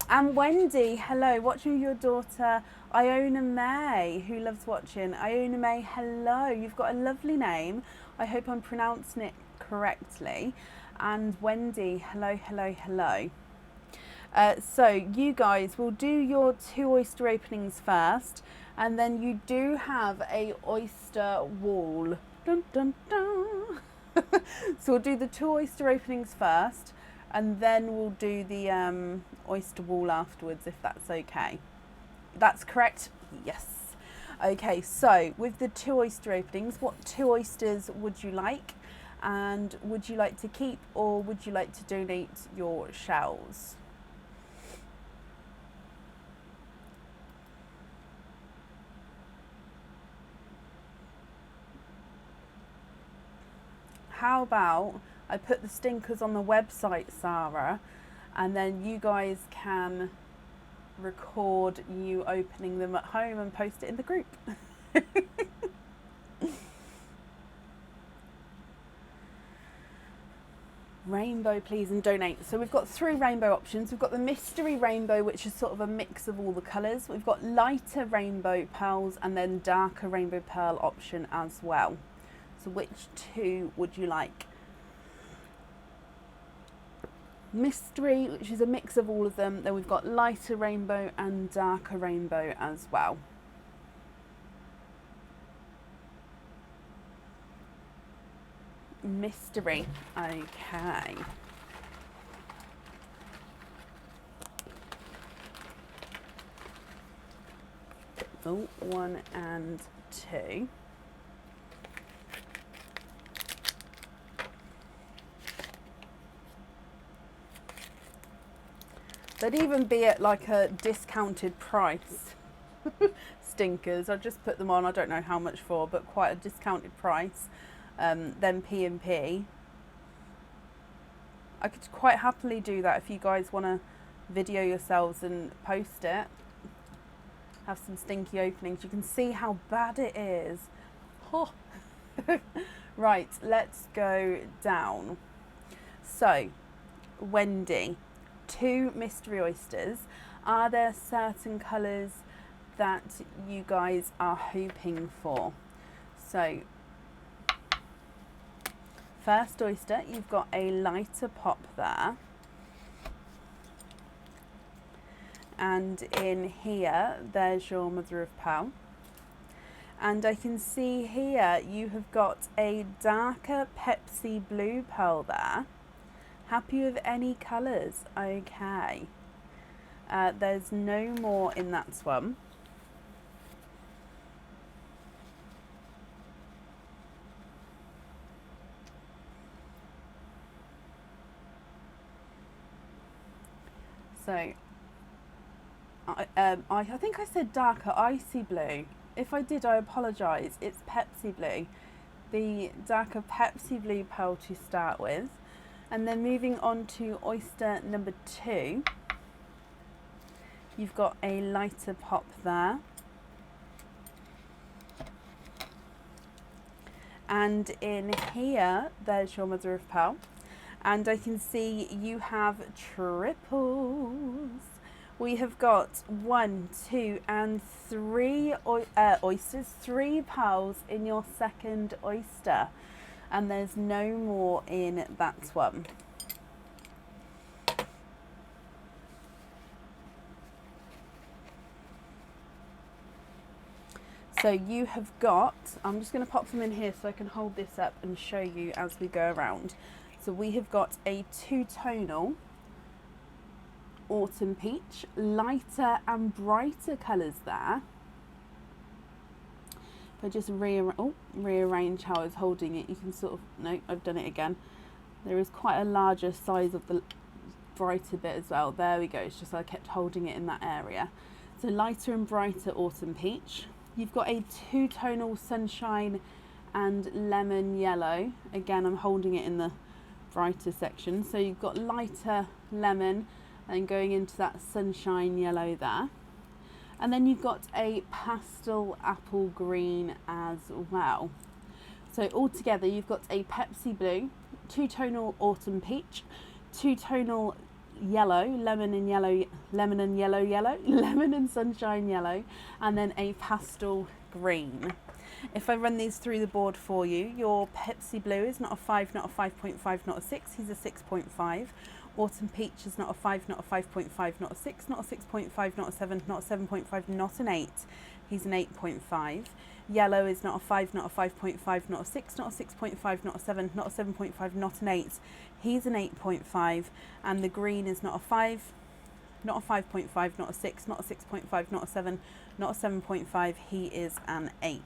And Wendy, hello, watching with your daughter Iona May, who loves watching. Iona May, hello, you've got a lovely name. I hope I'm pronouncing it correctly. And Wendy, hello, hello, hello. So you guys will do your 2 oyster openings first, and then you do have a oyster wall. Dun, dun, dun. So we'll do the 2 oyster openings first, and then we'll do the oyster wall afterwards, if that's okay. That's correct? Yes. Okay, so with the 2 oyster openings, what 2 oysters would you like? And would you like to keep, or would you like to donate your shells? How about I put the stinkers on the website, Sarah, and then you guys can record you opening them at home and post it in the group. Rainbow, please, and donate. So we've got 3 rainbow options. We've got the mystery rainbow, which is sort of a mix of all the colours. We've got lighter rainbow pearls and then darker rainbow pearl option as well. So which 2 would you like? Mystery, which is a mix of all of them. Then we've got lighter rainbow and darker rainbow as well. Mystery, okay. Oh, 1 and 2. They'd even be at like a discounted price. Stinkers, I just put them on, I don't know how much for, but quite a discounted price. Then P&P. I could quite happily do that if you guys want to video yourselves and post it. Have some stinky openings. You can see how bad it is. Oh. Right, let's go down. So, Wendy, 2 mystery oysters. Are there certain colours that you guys are hoping for? So, first oyster, you've got a lighter pop there. And in here, there's your mother of pearl. And I can see here you have got a darker Pepsi blue pearl there. Happy with any colours? Okay. There's no more in that one. So, I think I said darker icy blue. If I did, I apologise. It's Pepsi blue. The darker Pepsi blue pearl to start with. And then moving on to oyster number 2. You've got a lighter pop there. And in here, there's your mother of pearl. And I can see you have triples. We have got 1, 2, and 3 oysters, 3 pearls in your second oyster. And there's no more in that one. So you have got, I'm just going to pop them in here so I can hold this up and show you as we go around. So we have got a 2-tonal autumn peach, lighter and brighter colours there. If I just rearrange how I was holding it, you can sort of, no, I've done it again. There is quite a larger size of the brighter bit as well. There we go, it's just I kept holding it in that area. So lighter and brighter autumn peach. You've got a 2-tonal sunshine and lemon yellow. Again, I'm holding it in the brighter section. So you've got lighter lemon and going into that sunshine yellow there. And then you've got a pastel apple green as well. So altogether you've got a Pepsi blue, 2-tonal autumn peach, 2-tonal yellow, lemon and sunshine yellow, and then a pastel green. If I run these through the board for you, your Pepsi blue is not a 5, not a 5.5, not a 6, he's a 6.5. Autumn peach is not a 5, not a 5.5, not a 6, not a 6.5, not a 7, not a 7.5, not an 8, he's an 8.5. Yellow is not a 5, not a 5.5, not a 6, not a 6.5, not a 7, not a 7.5, not an 8, he's an 8.5. And the green is not a 5, not a 5.5, not a 6, not a 6.5, not a 7, not a 7.5, he is an 8.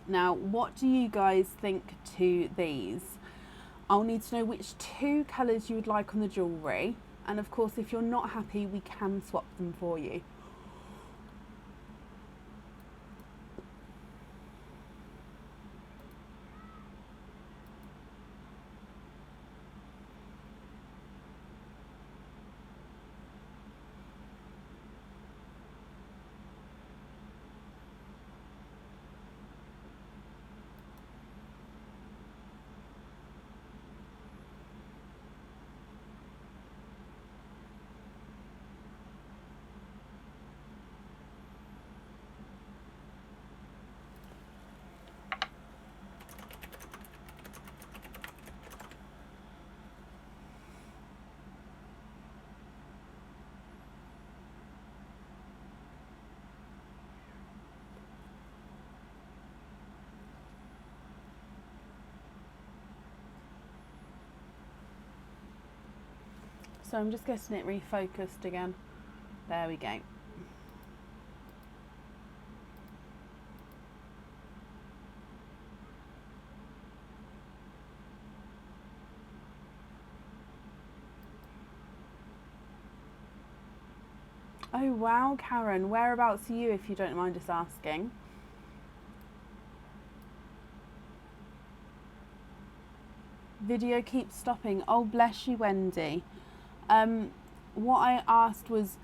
Now, what do you guys think to these? I'll need to know which 2 colours you would like on the jewellery. And of course, if you're not happy, we can swap them for you. So I'm just getting it refocused again. There we go. Oh wow, Karen, whereabouts are you if you don't mind us asking? Video keeps stopping. Oh, bless you, Wendy. What I asked was,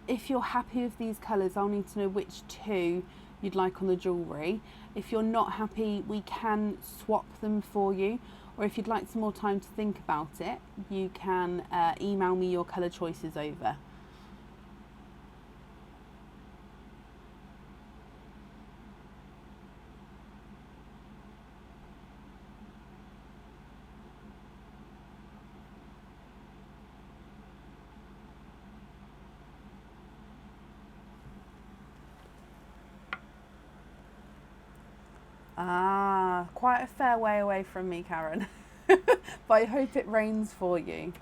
if you're happy with these colours, I'll need to know which two you'd like on the jewellery. If you're not happy, we can swap them for you. Or if you'd like some more time to think about it, you can email me your colour choices over. Ah, quite a fair way away from me, Karen. But I hope it rains for you.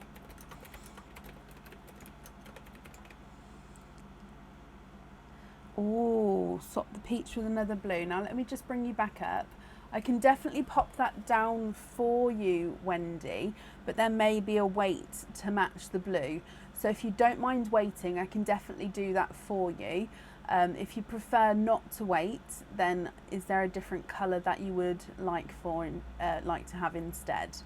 Oh, swap the peach with another blue. Now let me just bring you back up. I can definitely pop that down for you, Wendy, but there may be a wait to match the blue. So if you don't mind waiting, I can definitely do that for you. If you prefer not to wait, then is there a different colour that you would like to have instead?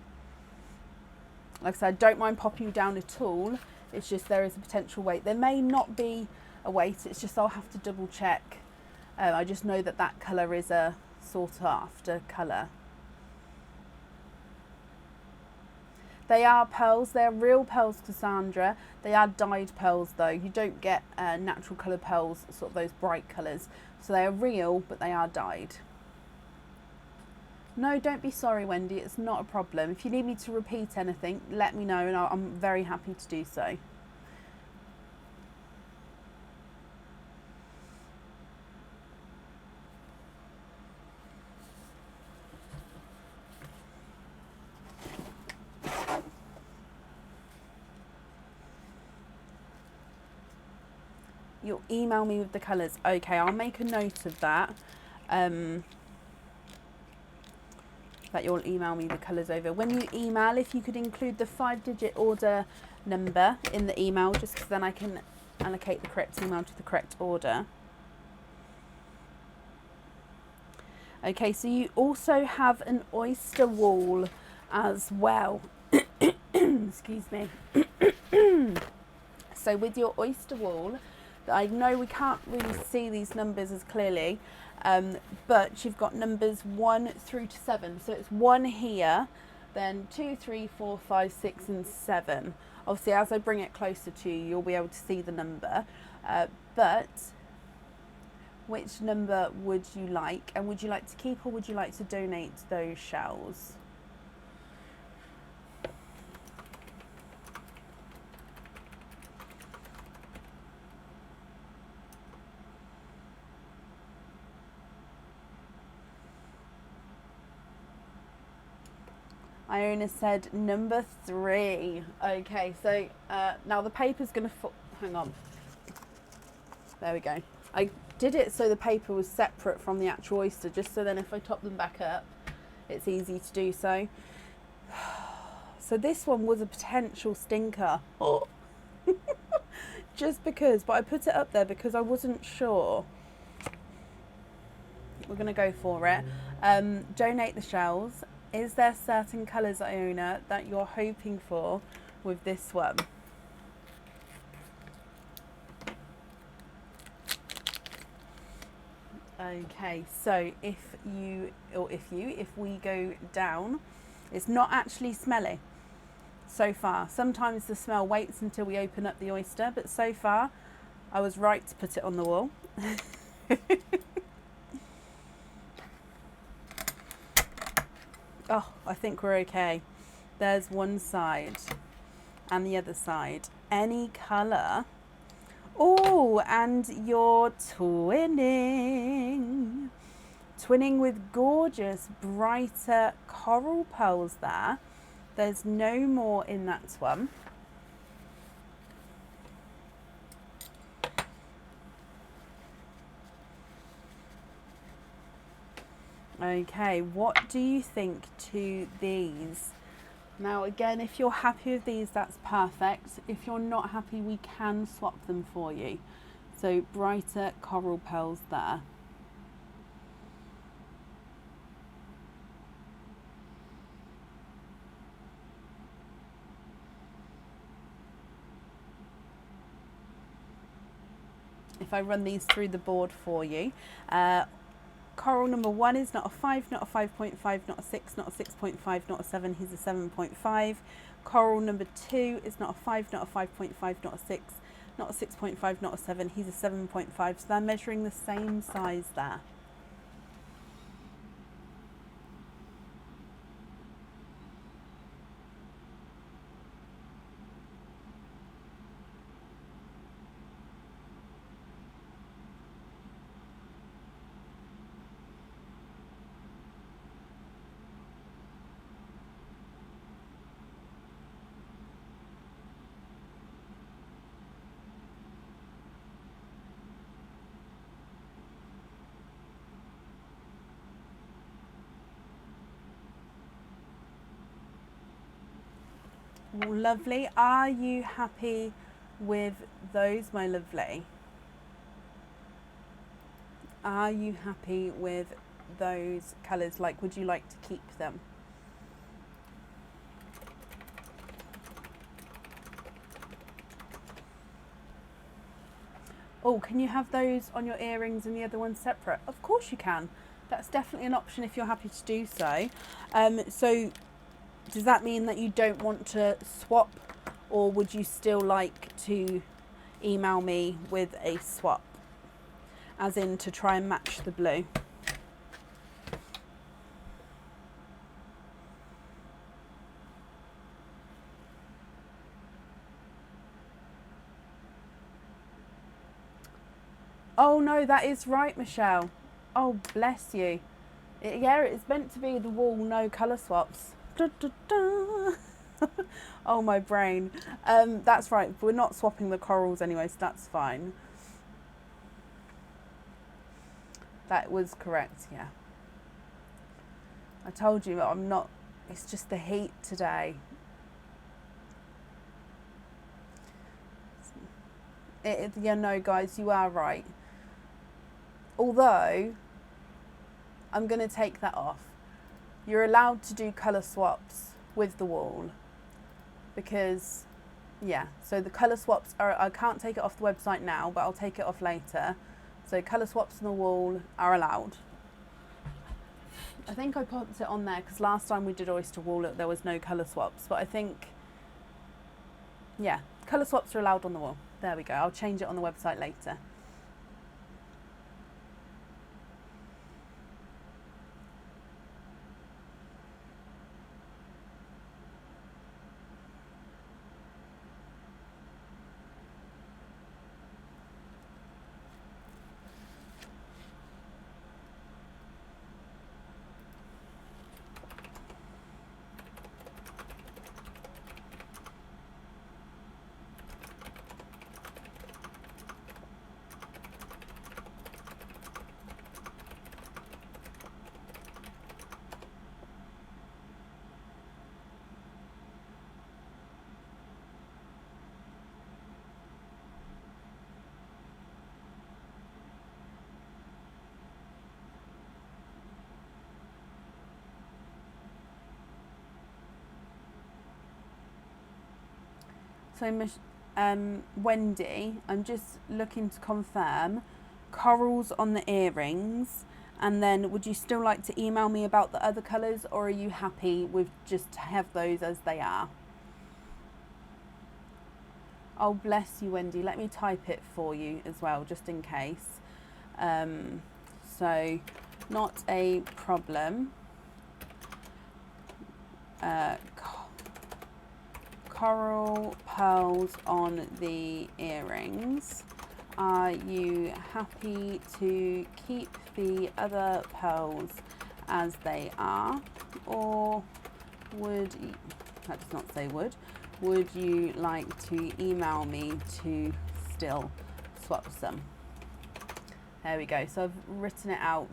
Like I said, I don't mind popping you down at all. It's just there is a potential wait. There may not be a wait. It's just I'll have to double check. I just know that that colour is a sought after colour. They are pearls. They're real pearls, Cassandra. They are dyed pearls though. You don't get natural colour pearls, sort of those bright colours. So they are real, but they are dyed. No, don't be sorry, Wendy. It's not a problem. If you need me to repeat anything, let me know and I'm very happy to do so. You'll email me with the colours. Okay, I'll make a note of that. That you'll email me the colours over. When you email, if you could include the 5-digit order number in the email, just because then I can allocate the correct email to the correct order. Okay, so you also have an oyster wall as well. Excuse me. So with your oyster wall, I know we can't really see these numbers as clearly, but you've got numbers 1 through to 7. So it's 1 here, then 2, 3, 4, 5, 6 and 7. Obviously as I bring it closer to you, you'll be able to see the number. But which number would you like? And would you like to keep or would you like to donate those shells? Iona said number 3. Okay, so now the paper's going to hang on. There we go. I did it so the paper was separate from the actual oyster, just so then if I top them back up, it's easy to do so. So this one was a potential stinker. Oh. Just because, but I put it up there because I wasn't sure. We're going to go for it. Donate the shells. Is there certain colours, Iona, that you're hoping for with this one? Okay, so if we go down, it's not actually smelly so far. Sometimes the smell waits until we open up the oyster, but so far I was right to put it on the wall. Oh, I think we're okay. There's one side and the other side. Any colour. Oh, and you're twinning. Twinning with gorgeous, brighter coral pearls there. There's no more in that one. Okay, what do you think to these? Now again, if you're happy with these, that's perfect. If you're not happy, we can swap them for you. So brighter coral pearls there. if I run these through the board for you. Coral number 1 is not a 5, not a 5.5, not a 6, not a 6.5, not a 7, he's a 7.5. Coral number 2 is not a 5, not a 5.5, not a 6, not a 6.5, not a 7, he's a 7.5. So they're measuring the same size there. Lovely. Are you happy with those, my lovely? Are you happy with those colours? Like, would you like to keep them? Oh, can you have those on your earrings and the other ones separate? Of course you can. That's definitely an option if you're happy to do so. So does that mean that you don't want to swap, or would you still like to email me with a swap, as in to try and match the blue? Oh no, that is right, Michelle. Oh, bless you. Yeah, it's meant to be the wall, no colour swaps. Da, da, da. Oh, my brain. That's right. We're not swapping the corals anyway, so that's fine. That was correct, yeah. I told you I'm not, it's just the heat today. Yeah, no, guys, you are right. Although, I'm going to take that off. You're allowed to do colour swaps with the wall because, yeah, so the colour swaps are, I can't take it off the website now, but I'll take it off later. So colour swaps on the wall are allowed. I think I popped it on there because last time we did Oyster Wall there was no colour swaps, but I think, yeah, colour swaps are allowed on the wall. There we go. I'll change it on the website later. So, Wendy, I'm just looking to confirm corals on the earrings, and then would you still like to email me about the other colours, or are you happy with just to have those as they are? Oh, bless you, Wendy. Let me type it for you as well, just in case. So, not a problem. Coral pearls on the earrings. Are you happy to keep the other pearls as they are, or would you, that does not say would you like to email me to still swap some? There we go. So I've written it out.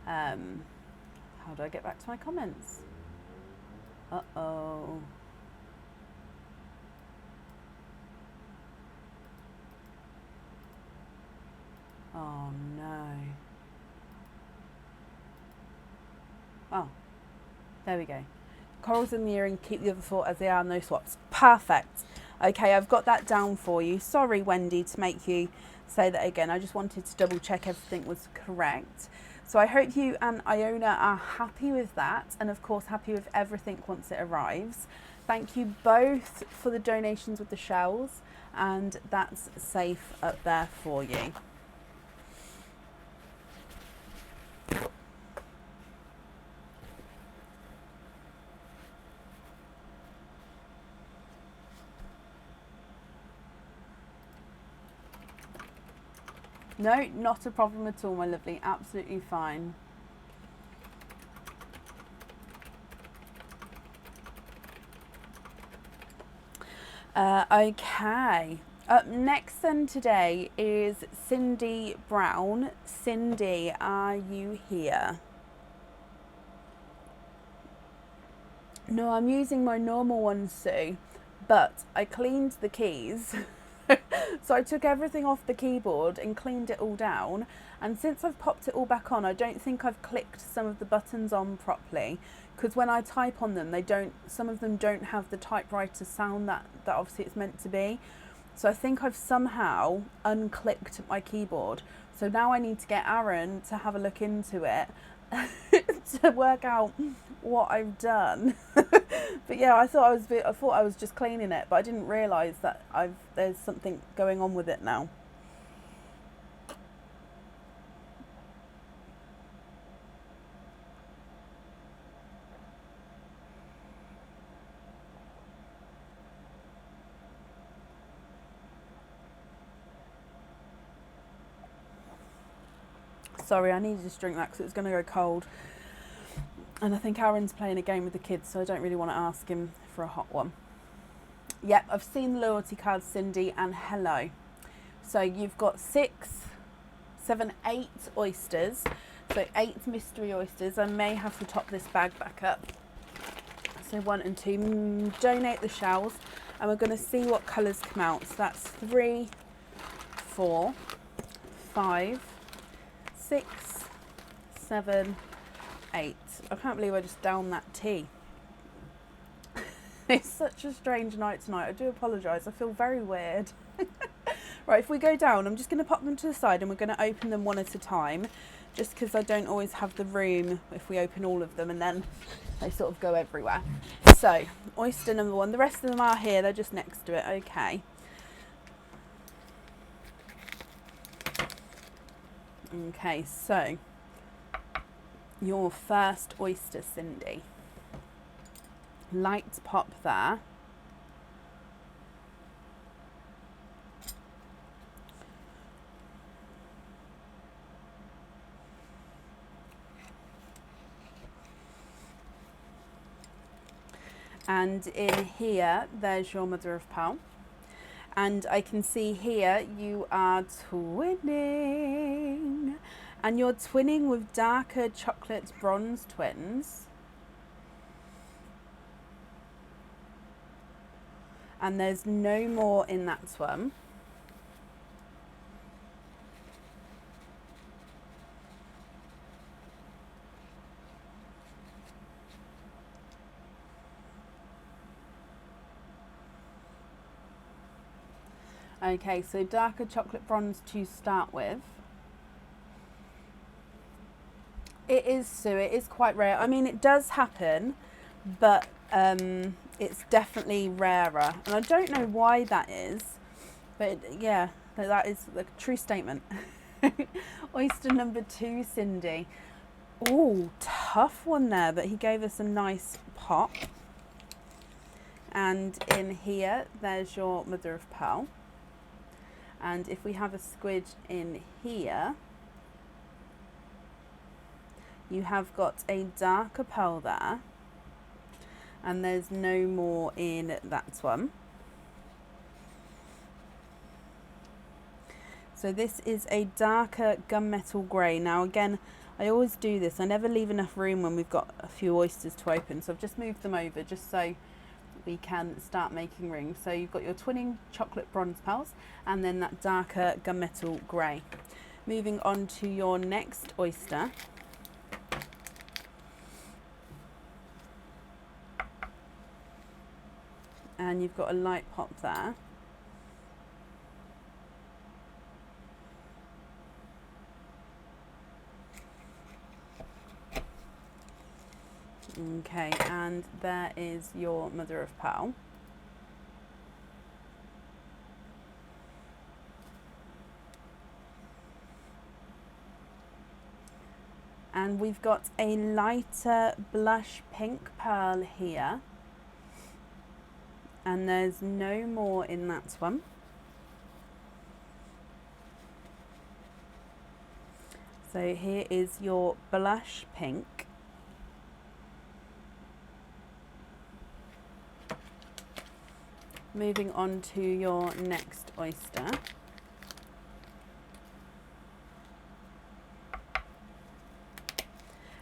How do I get back to my comments? Uh-oh. Oh no. Oh, there we go. Corals in the earring, keep the other four as they are, no swaps. Perfect. Okay, I've got that down for you. Sorry, Wendy, to make you say that again. I just wanted to double check everything was correct. So I hope you and Iona are happy with that, and of course happy with everything once it arrives. Thank you both for the donations with the shells, and that's safe up there for you. No, not a problem at all, my lovely. Absolutely fine. Okay. Up next then today is Cindy Brown. Cindy, are you here? No, I'm using my normal one, Sue, but I cleaned the keys. So I took everything off the keyboard and cleaned it all down, and since I've popped it all back on, I don't think I've clicked some of the buttons on properly, because when I type on them, some of them don't have the typewriter sound that obviously it's meant to be. So I think I've somehow unclicked my keyboard. So now I need to get Aaron to have a look into it to work out what I've done. But yeah, I thought I was just cleaning it, but I didn't realise that there's something going on with it now. Sorry, I needed to drink that because it was going to go cold. And I think Aaron's playing a game with the kids, so I don't really want to ask him for a hot one. Yep, I've seen the loyalty cards, Cindy, and hello. So you've got 6, 7, 8 oysters. So 8 mystery oysters. I may have to top this bag back up. So 1 and 2. Donate the shells, and we're going to see what colours come out. So that's 3, 4, 5, 6, 7, 8. I can't believe I just downed that tea. It's such a strange night tonight. I do apologise. I feel very weird. Right, if we go down, I'm just going to pop them to the side and we're going to open them one at a time, just because I don't always have the room if we open all of them and then they sort of go everywhere. So, oyster number 1. The rest of them are here. They're just next to it. Okay. Okay, so your first oyster, Cindy. Lights pop there. And in here, there's your mother of pearl. And I can see here you are twinning. And you're twinning with darker chocolate bronze twins. And there's no more in that one. Okay, so darker chocolate bronze to start with. It is, Sue, it is quite rare. I mean, it does happen, but it's definitely rarer. And I don't know why that is, but yeah, that is a true statement. Oyster number 2, Cindy. Oh, tough one there, but he gave us a nice pop. And in here, there's your mother of pearl. And if we have a squidge in here, you have got a darker pearl there. And there's no more in that one. So this is a darker gunmetal grey. Now again, I always do this. I never leave enough room when we've got a few oysters to open. So I've just moved them over just so we can start making rings. So you've got your twinning chocolate bronze pearls and then that darker gunmetal grey. Moving on to your next oyster. And you've got a light pop there. Okay, and there is your mother of pearl. And we've got a lighter blush pink pearl here. And there's no more in that one. So here is your blush pink. Moving on to your next oyster.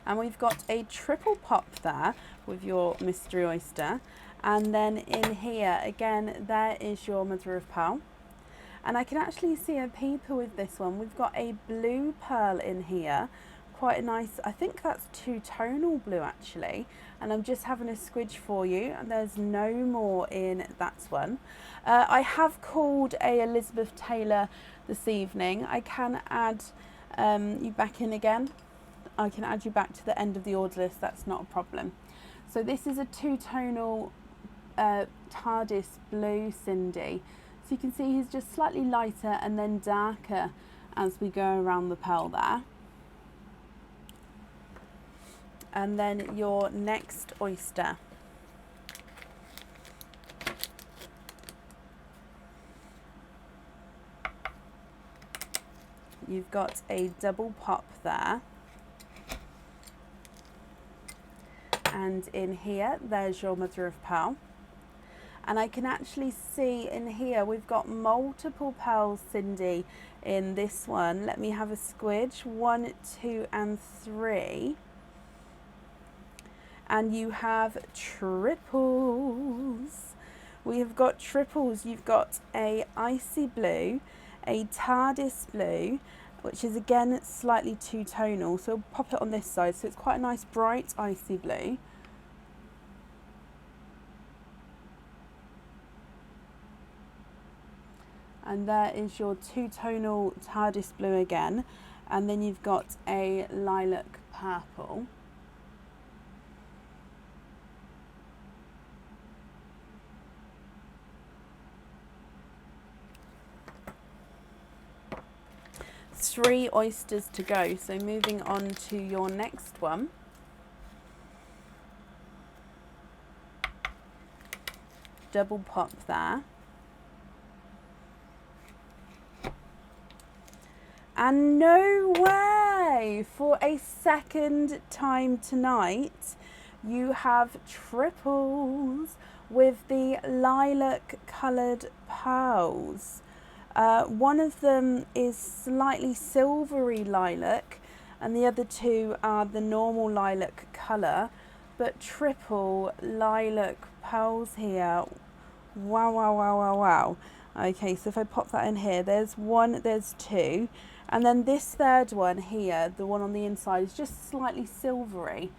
And we've got a triple pop there with your mystery oyster. And then in here, again, there is your mother of pearl. And I can actually see a peeper with this one. We've got a blue pearl in here. Quite a nice, I think that's two-tonal blue actually. And I'm just having a squidge for you. And there's no more in that one. I have called a Elizabeth Taylor this evening. I can add you back in again. I can add you back to the end of the order list, that's not a problem. So this is a two-tonal TARDIS blue Cindy. So you can see he's just slightly lighter and then darker as we go around the pearl there. And then your next oyster. You've got a double pop there. And in here, there's your mother of pearl. And I can actually see in here, we've got multiple pearls, Cindy, in this one. Let me have a squidge. 1, 2, and 3. And you have triples. We have got triples. You've got a icy blue, a TARDIS blue, which is again slightly two-tonal. So we'll pop it on this side. So it's quite a nice bright icy blue. And there is your two-tonal TARDIS blue again. And then you've got a lilac purple. Three oysters to go. So moving on to your next one. Double pop there. And no way! For a second time tonight, you have triples with the lilac coloured pearls. One of them is slightly silvery lilac and the other two are the normal lilac colour, but triple lilac pearls here. Wow, wow, wow, wow, wow. Okay, so if I pop that in here, there's one, there's two, and then this third one here, the one on the inside, is just slightly silvery.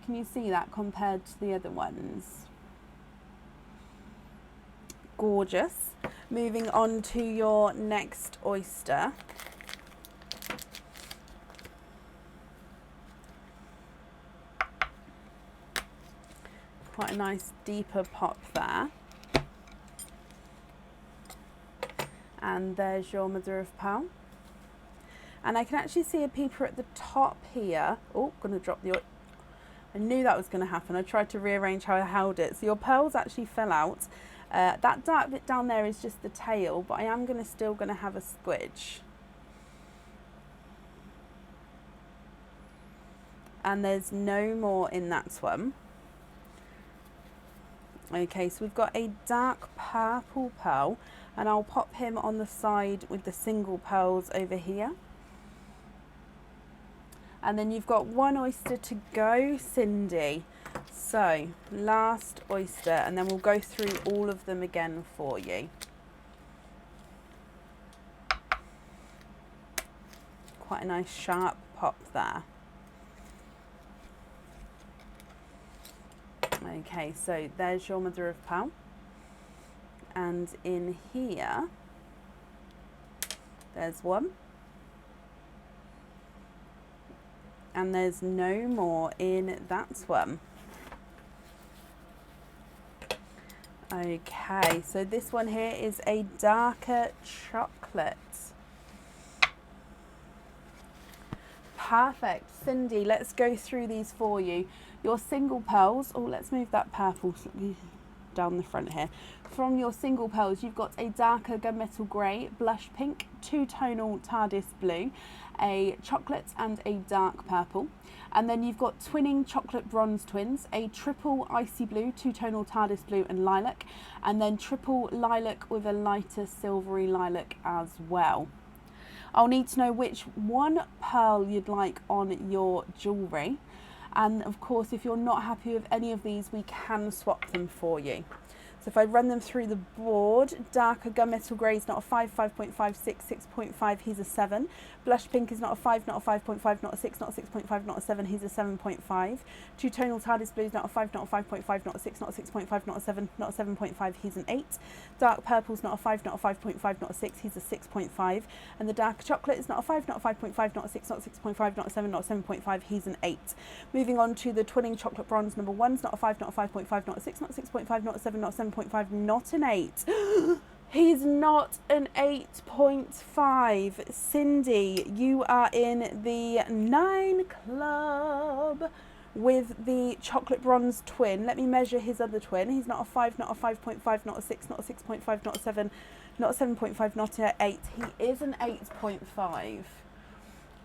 Can you see that compared to the other ones? Gorgeous. Moving on to your next oyster. Quite a nice deeper pop there. And there's your mother of pearl. And I can actually see a peeper at the top here. Oh, gonna drop the oil. I knew that was gonna happen. I tried to rearrange how I held it. So your pearls actually fell out. That dark bit down there is just the tail, but I am still gonna have a squidge. And there's no more in that one. Okay, so we've got a dark purple pearl, and I'll pop him on the side with the single pearls over here. And then you've got one oyster to go, Cindy. So, last oyster, and then we'll go through all of them again for you. Quite a nice sharp pop there. Okay, so there's your mother of pearl. And in here, there's one. And there's no more in that one. Okay, so this one here is a darker chocolate. Perfect. Cindy, let's go through these for you. Your single pearls, oh, let's move that purple down the front here. From your single pearls, you've got a darker gunmetal grey, blush pink, two-tonal TARDIS blue, a chocolate and a dark purple. And then you've got twinning chocolate bronze twins, a triple icy blue, two-tonal TARDIS blue and lilac, and then triple lilac with a lighter silvery lilac as well. I'll need to know which one pearl you'd like on your jewellery. And of course, if you're not happy with any of these, we can swap them for you. So if I run them through the board, darker gunmetal grey is not a 5, 5.5, 6, 6.5, he's a 7. Blush pink is not a 5, not a 5.5, not a 6, not a 6.5, not a 7, he's a 7.5. Two-tonal TARDIS blue is not a 5, not a 5.5, not a 6, not a 6.5, not a 7, not a 7.5, he's an 8. Dark purple is not a 5, not a 5.5, not a 6, he's a 6.5. And the dark chocolate is not a 5, not a 5.5, not a 6, not a 6.5, not a 7, not a 7.5, he's an 8. Moving on to the twinning chocolate bronze number 1 is not a 5, not a 5.5, not a 6, not a 6.5, not a 7, not a 7.5, not an 8. He's not an 8.5. Cindy, you are in the 9 club with the chocolate bronze twin. Let me measure his other twin. He's not a 5, not a 5.5, not a 6, not a 6.5, not a 7, not a 7.5, not an 8. He is an 8.5.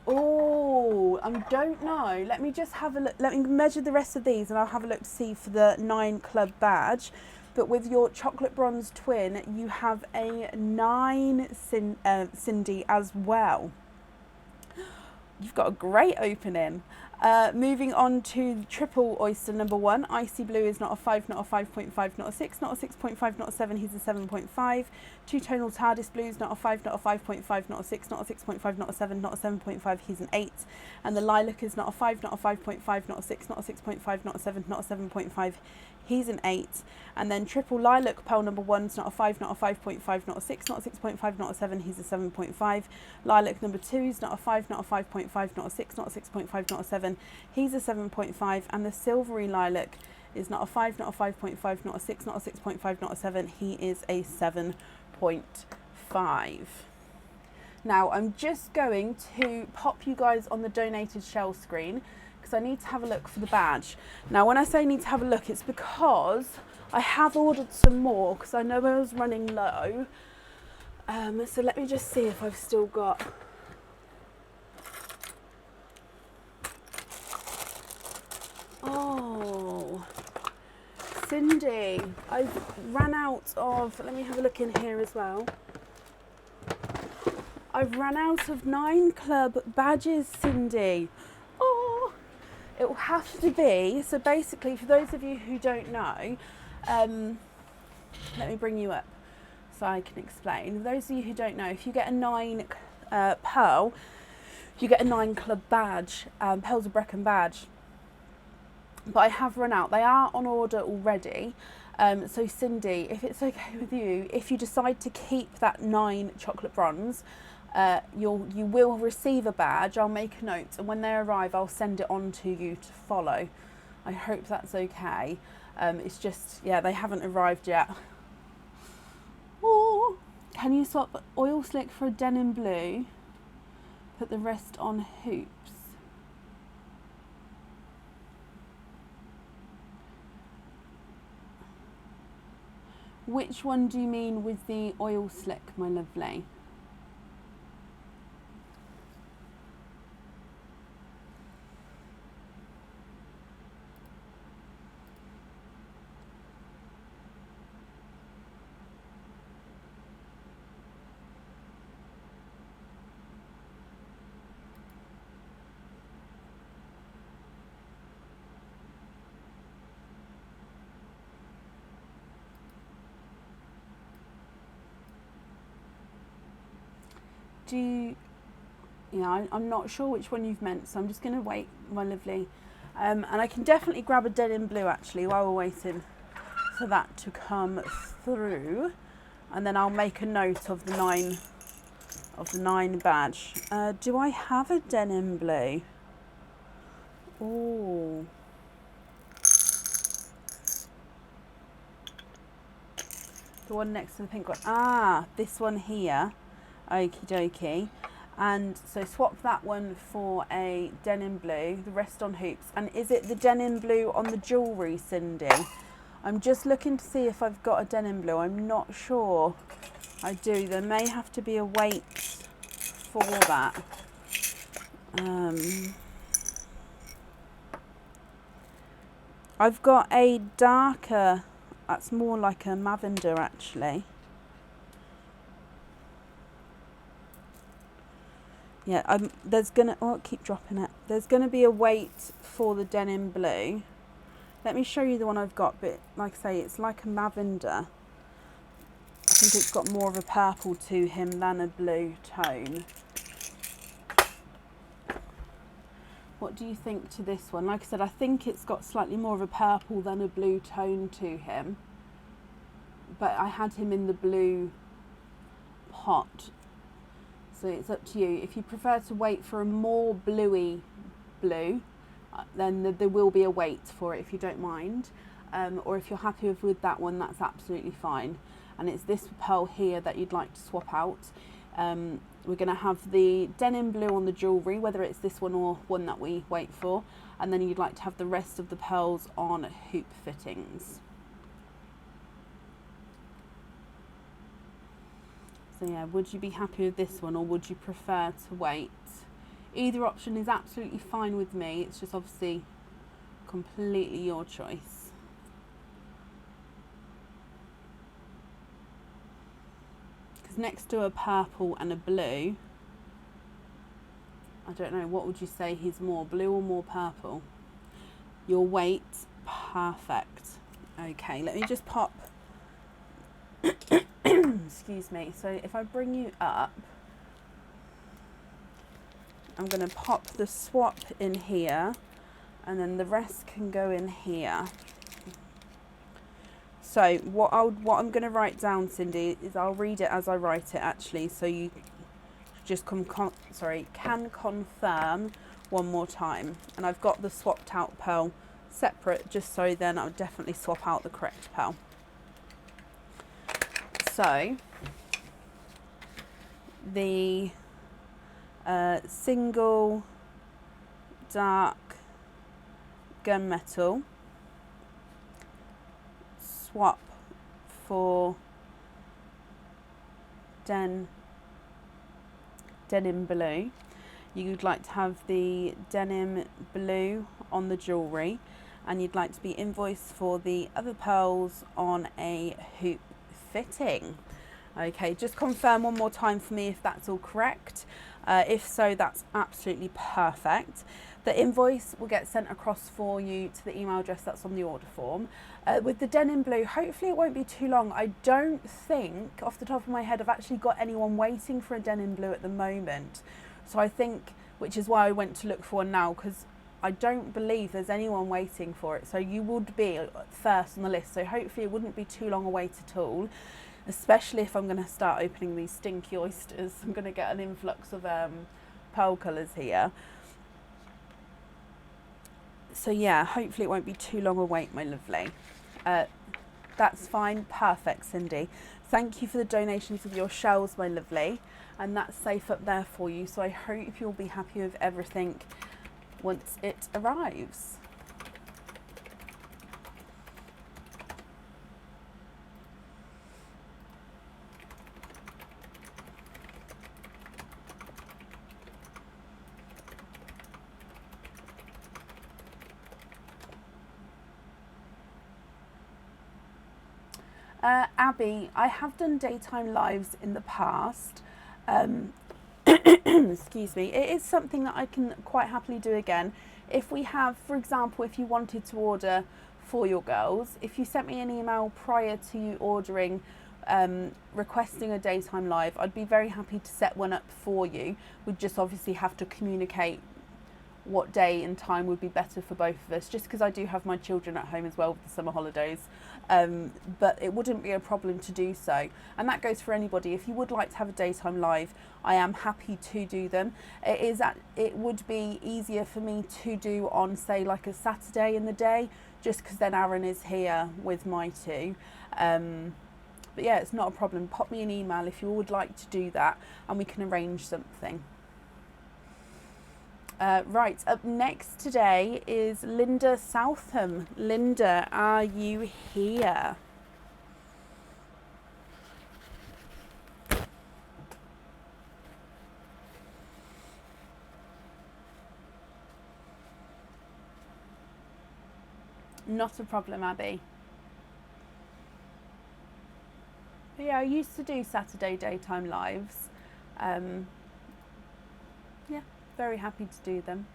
Oh, I don't know. Let me just have a look. Let me measure the rest of these and I'll have a look to see for the 9 club badge. But with your chocolate bronze twin, you have a 9, Cindy, as well. You've got a great opening. Moving on to triple oyster number 1. Icy blue is not a 5, not a 5.5, not a 6, not a 6.5, not a 7, he's a 7.5. Two-tonal TARDIS blue is not a 5, not a 5.5, not a 6, not a 6.5, not a 7, not a 7.5, he's an 8. And the lilac is not a 5, not a 5.5, not a 6, not a 6.5, not a 7, not a 7.5, he's an 8. And then triple lilac pearl number 1 is not a 5, not a 5.5, not a 6, not a 6.5, not a 7, he's a 7.5. Lilac number 2 is not a 5, not a 5.5, not a 6, not a 6.5, not a 7, he's a 7.5. And the silvery lilac is not a 5, not a 5.5, not a 6, not a 6.5, not a 7, he is a 7.5. Now I'm just going to pop you guys on the donated shell screen because I need to have a look for the badge. Now when I say need to have a look, it's because I have ordered some more because I know I was running low. So let me just see if I've still got... Oh, Cindy, I've ran out of... Let me have a look in here as well. I've run out of 9 club badges, Cindy. Oh, it will have to be... So basically, for those of you who don't know, let me bring you up so I can explain. For those of you who don't know, if you get a 9 pearl, you get a 9 club badge, Pearls of Brecon badge. But I have run out. They are on order already. So Cindy, if it's okay with you, if you decide to keep that 9 chocolate bronze, you will receive a badge. I'll make a note, and when they arrive, I'll send it on to you to follow. I hope that's okay. It's just, yeah, they haven't arrived yet. Oh, can you swap oil slick for a denim blue? Put the rest on hoops. Which one do you mean with the oil slick, my lovely? I'm not sure which one you've meant, so I'm just going to wait, my lovely. And I can definitely grab a denim blue actually while we're waiting for that to come through, and then I'll make a note of the 9 badge. Do I have a denim blue? Oh. The one next to the pink one. Ah, this one here. Okie dokie. And so swap that one for a denim blue, the rest on hoops. And is it the denim blue on the jewellery, Cindy? I'm just looking to see if I've got a denim blue. I'm not sure I do. There may have to be a weight for that. I've got a darker, that's more like a lavender actually. Yeah, there's gonna, oh, keep dropping it. There's gonna be a weight for the denim blue. Let me show you the one I've got, but like I say, it's like a lavender. I think it's got more of a purple to him than a blue tone. What do you think to this one? Like I said, I think it's got slightly more of a purple than a blue tone to him. But I had him in the blue pot. So it's up to you. If you prefer to wait for a more bluey blue, then there will be a wait for it if you don't mind. Or if you're happy with that one, that's absolutely fine. And it's this pearl here that you'd like to swap out. We're going to have the denim blue on the jewellery, whether it's this one or one that we wait for. And then you'd like to have the rest of the pearls on hoop fittings. So yeah, would you be happy with this one or would you prefer to wait? Either option is absolutely fine with me. It's just obviously completely your choice. Because next to a purple and a blue, I don't know, what would you say he's more, blue or more purple? Your weight, perfect. Okay, let me just pop, excuse me. So if I bring you up, I'm going to pop the swap in here and then the rest can go in here. So what I'm going to write down, Cindy, is I'll read it as I write it actually, so you just can confirm one more time. And I've got the swapped out pearl separate just so then I'll definitely swap out the correct pearl. So the single dark gunmetal swap for denim blue. You'd like to have the denim blue on the jewellery and you'd like to be invoiced for the other pearls on a hoop fitting. Okay, just confirm one more time for me if that's all correct. If so, that's absolutely perfect. The invoice will get sent across for you to the email address that's on the order form. With the denim blue, hopefully it won't be too long. I don't think, off the top of my head, I've actually got anyone waiting for a denim blue at the moment. So I think, which is why I went to look for one now, because I don't believe there's anyone waiting for it. So you would be first on the list. So hopefully it wouldn't be too long a wait at all, especially if I'm going to start opening these stinky oysters. I'm going to get an influx of pearl colours here. So yeah, hopefully it won't be too long a wait, my lovely. That's fine. Perfect, Cindy. Thank you for the donations of your shells, my lovely. And that's safe up there for you. So I hope you'll be happy with everything once it arrives. Abby, I have done daytime lives in the past. Excuse me. It is something that I can quite happily do again. If we have, for example, if you wanted to order for your girls, if you sent me an email prior to you ordering, requesting a daytime live, I'd be very happy to set one up for you. We'd just obviously have to communicate what day and time would be better for both of us, just because I do have my children at home as well with the summer holidays, but it wouldn't be a problem to do so. And that goes for anybody. If you would like to have a daytime live, I am happy to do them. It would be easier for me to do on, say, like a Saturday in the day, just because then Aaron is here with my two. But yeah, it's not a problem. Pop me an email if you would like to do that and we can arrange something. Right, up next today is Linda Southam. Linda, are you here? Not a problem, Abby. But yeah, I used to do Saturday daytime lives. Yeah, very happy to do them.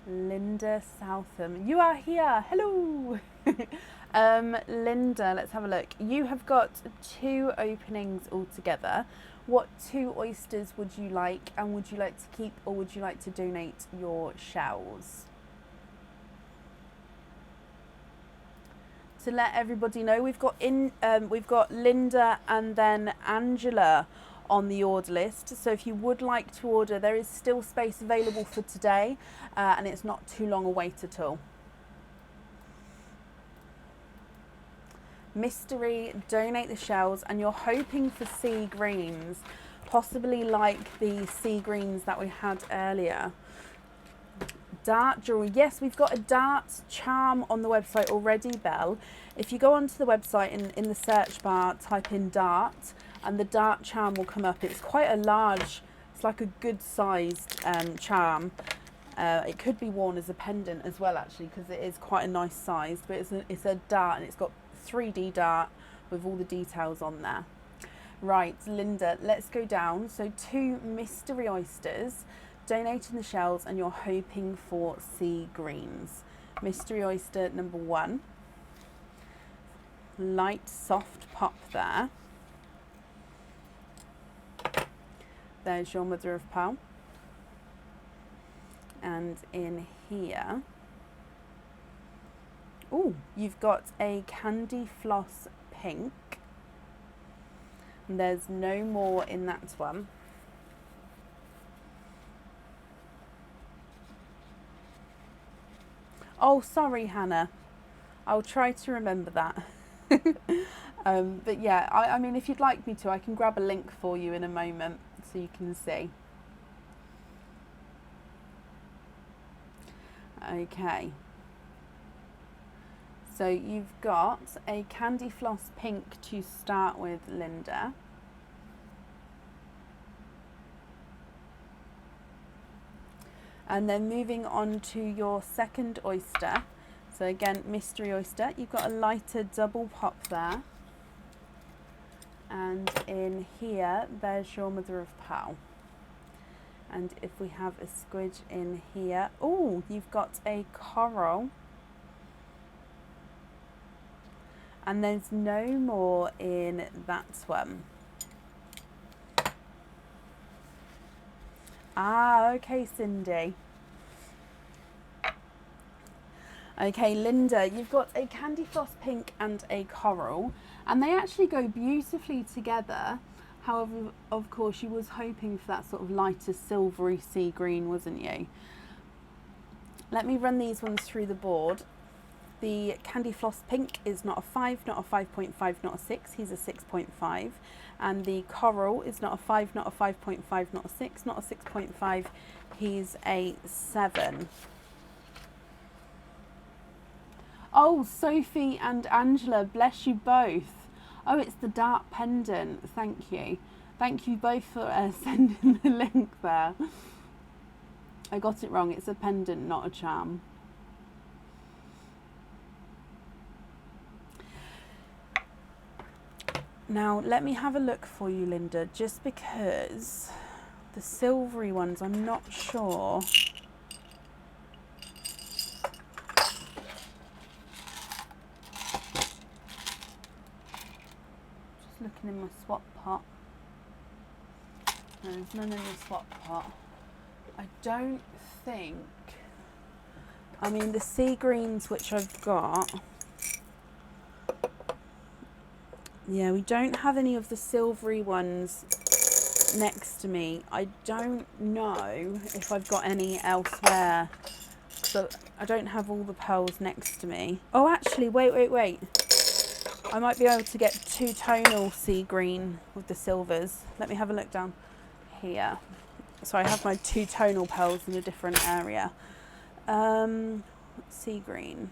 Linda Southam, you are here. Hello. Linda, let's have a look. You have got 2 openings altogether. What 2 oysters would you like, and would you like to keep or would you like to donate your shells? To let everybody know, we've got Linda and then Angela on the order list. So if you would like to order, there is still space available for today, and it's not too long a wait at all. Mystery, donate the shells, and you're hoping for sea greens, possibly like the sea greens that we had earlier. Dart jewelry, yes, we've got a dart charm on the website already, Belle. If you go onto the website in the search bar, type in dart, and the dart charm will come up. It's quite a large, it's like a good sized charm. It could be worn as a pendant as well, actually, because it is quite a nice size, but it's a dart, and it's got 3D dart with all the details on there. Right, Linda, let's go down. So 2 mystery oysters, donating the shells, and you're hoping for sea greens. Mystery oyster number 1. Light soft pop there. There's your mother of pearl. And in here, oh, you've got a candy floss pink. And there's no more in that one. Oh, sorry, Hannah. I'll try to remember that. But yeah, I mean, if you'd like me to, I can grab a link for you in a moment so you can see. Okay. So you've got a candy floss pink to start with, Linda. And then moving on to your second oyster. So again, mystery oyster. You've got a lighter double pop there. And in here, there's your mother of pearl. And if we have a squidge in here, oh, you've got a coral. And there's no more in that one. Ah, okay, Cindy. Okay, Linda, you've got a candy floss pink and a coral, and they actually go beautifully together. However, of course, you was hoping for that sort of lighter silvery sea green, wasn't you? Let me run these ones through the board. The candy floss pink is not a 5, not a 5.5, not a 6. He's a 6.5. And the coral is not a 5, not a 5.5, not a 6, not a 6.5. He's a 7. Oh, Sophie and Angela, bless you both. Oh, it's the dart pendant. Thank you. Thank you both for sending the link there. I got it wrong. It's a pendant, not a charm. Now, let me have a look for you, Linda, just because the silvery ones, I'm not sure. Just looking in my swap pot. No, there's none in the swap pot. I don't think, I mean, the sea greens which I've got, yeah, we don't have any of the silvery ones next to me. I don't know if I've got any elsewhere So I don't have all the pearls next to me. Oh, actually, wait. I might be able to get two-tonal sea green with the silvers. Let me have a look down here. So I have my two-tonal pearls in a different area. Sea green.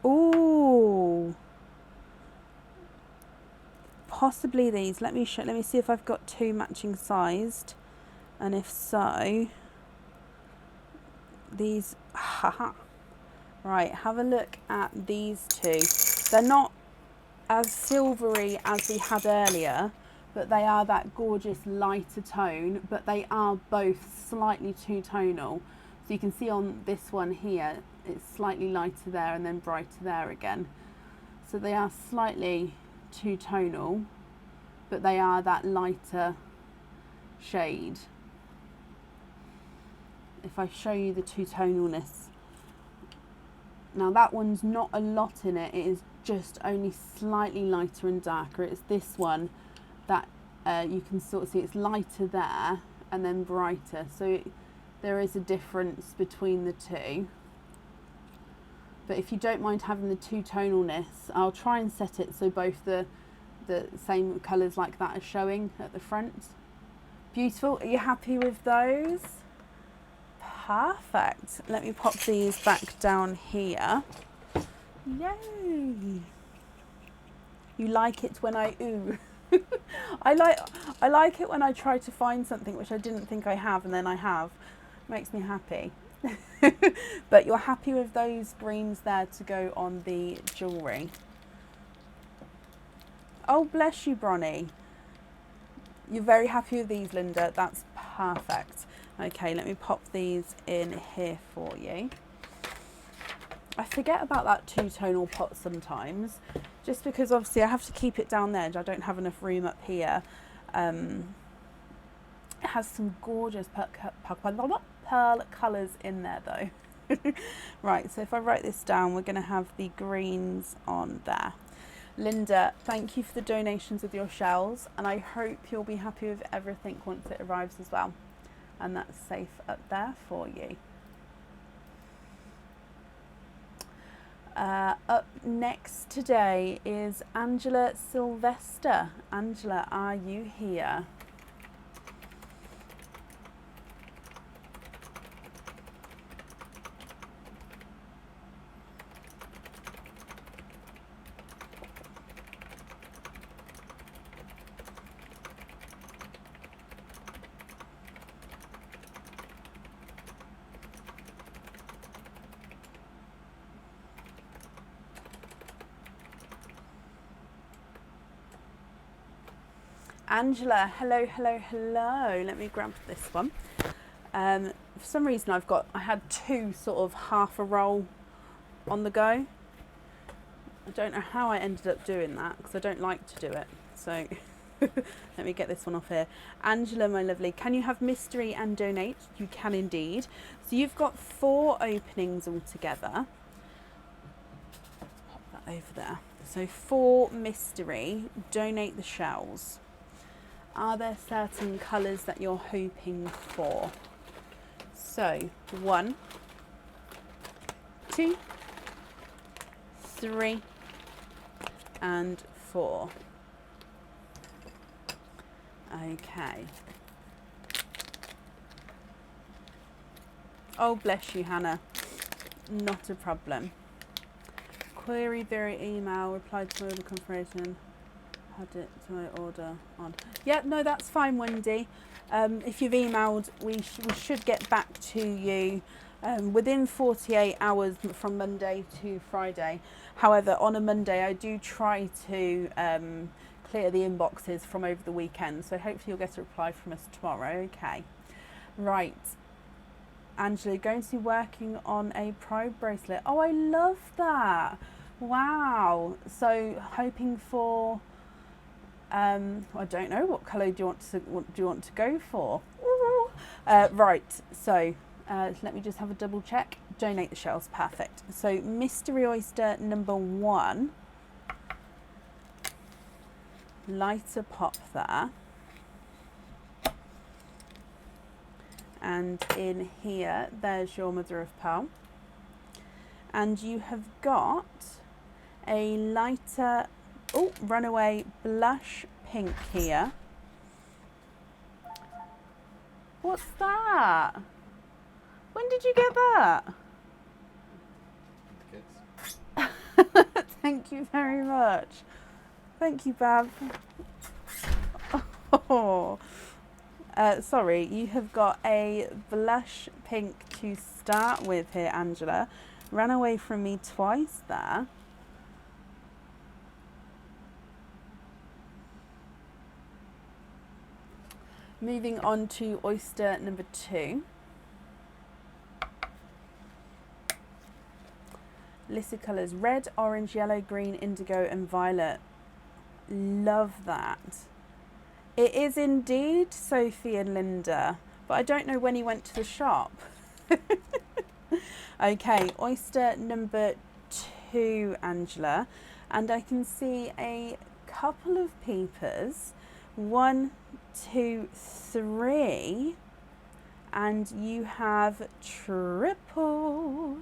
Ooh. Possibly these. Let me see if I've got two matching sized, and if so, these. Haha. Right, have a look at these two. They're not as silvery as we had earlier, but they are that gorgeous lighter tone, but they are both slightly two-tonal. So you can see on this one here, it's slightly lighter there and then brighter there again. So they are slightly two-tonal, but they are that lighter shade. If I show you the two-tonalness, now that one's not a lot in it, it is just only slightly lighter and darker. It's this one that you can sort of see it's lighter there and then brighter. So there is a difference between the two. But if you don't mind having the two-tonalness, I'll try and set it so both the same colours like that are showing at the front. Beautiful. Are you happy with those? Perfect. Let me pop these back down here. Yay! You like it when I ooh. I like it when I try to find something which I didn't think I have and then I have. Makes me happy. But you're happy with those greens there to go on the jewellery. Oh, bless you, Bronnie. You're very happy with these, Linda. That's perfect. Okay, let me pop these in here for you. I forget about that two-tonal pot sometimes, just because obviously I have to keep it down there and I don't have enough room up here. It has some gorgeous pearl colours in there though. Right, so if I write this down, we're going to have the greens on there. Linda, thank you for the donations with your shells, and I hope you'll be happy with everything once it arrives as well. And that's safe up there for you. Up next today is Angela Sylvester. Angela, are you here? Angela, hello. Let me grab this one. For some reason I had two sort of half a roll on the go. I don't know how I ended up doing that because I don't like to do it. So let me get this one off here. Angela, my lovely, can you have mystery and donate? You can indeed. So you've got 4 openings altogether. Pop that over there. So 4 mystery, donate the shells. Are there certain colours that you're hoping for? So 1, 2, 3 and 4. Okay. Oh, bless you, Hannah. Not a problem. Query via email, reply to my order confirmation. Had it to my order on. Yeah, no, that's fine, Wendy. If you've emailed, we should get back to you within 48 hours from Monday to Friday. However, on a Monday, I do try to clear the inboxes from over the weekend. So hopefully you'll get a reply from us tomorrow. Okay. Right. Angela, going to be working on a pride bracelet. Oh, I love that. Wow. So hoping for... I don't know, what colour do you want to go for? Right, so let me just have a double check. Donate the shells, perfect. So mystery oyster number 1, lighter pop there. And in here, there's your mother of pearl. And you have got a lighter, runaway blush pink here. What's that? When did you get that? The kids. Thank you very much. Thank you, Bab. Oh. Sorry, you have got a blush pink to start with here, Angela. Ran away from me twice there. Moving on to Oyster number 2. Listed colours: red, orange, yellow, green, indigo and violet. Love that. It is indeed Sophie and Linda, but I don't know when he went to the shop. Okay, Oyster number 2, Angela. And I can see a couple of peepers. 1, 2, 3. And you have triples.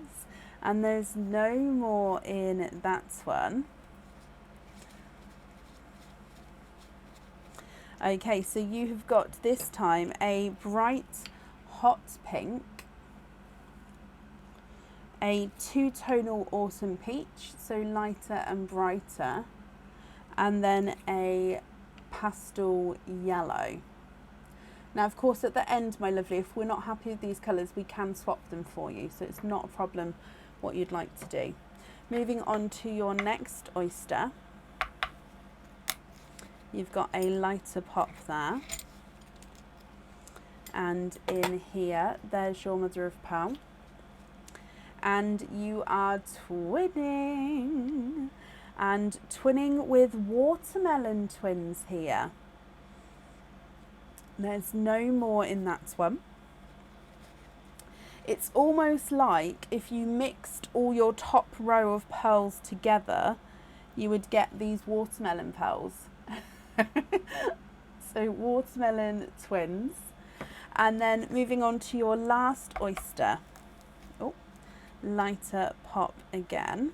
And there's no more in that one. Okay, so you have got this time a bright hot pink, a two-tonal autumn peach, so lighter and brighter, and then a pastel yellow. Now, of course, at the end, my lovely, if we're not happy with these colours, we can swap them for you, so it's not a problem what you'd like to do. Moving on to your next oyster. You've got a lighter pop there. And in here, there's your mother of pearl. And you are twinning. And twinning with watermelon twins here. There's no more in that one. It's almost like if you mixed all your top row of pearls together, you would get these watermelon pearls. So watermelon twins. And then moving on to your last oyster. Oh, lighter pop again.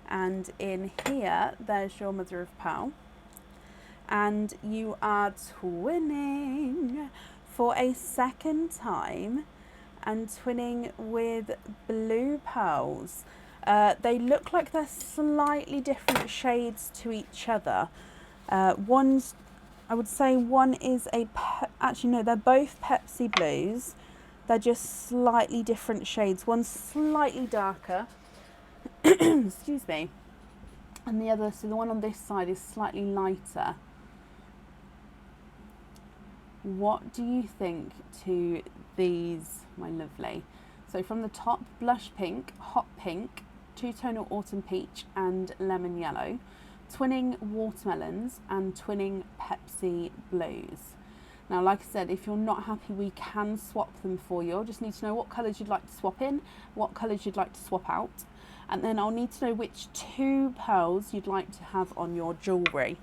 And in here, there's your mother of pearl. And you are twinning for a second time and twinning with blue pearls. They look like they're slightly different shades to each other. One's, I would say one is actually no, they're both Pepsi blues. They're just slightly different shades. One's slightly darker, excuse me, and the other, so the one on this side is slightly lighter. What do you think to these, my lovely? So from the top, blush pink, hot pink, two-tonal autumn peach and lemon yellow, twinning watermelons and twinning Pepsi blues. Now, like I said, if you're not happy, we can swap them for you. I'll just need to know what colours you'd like to swap in, what colours you'd like to swap out, and then I'll need to know which 2 pearls you'd like to have on your jewellery.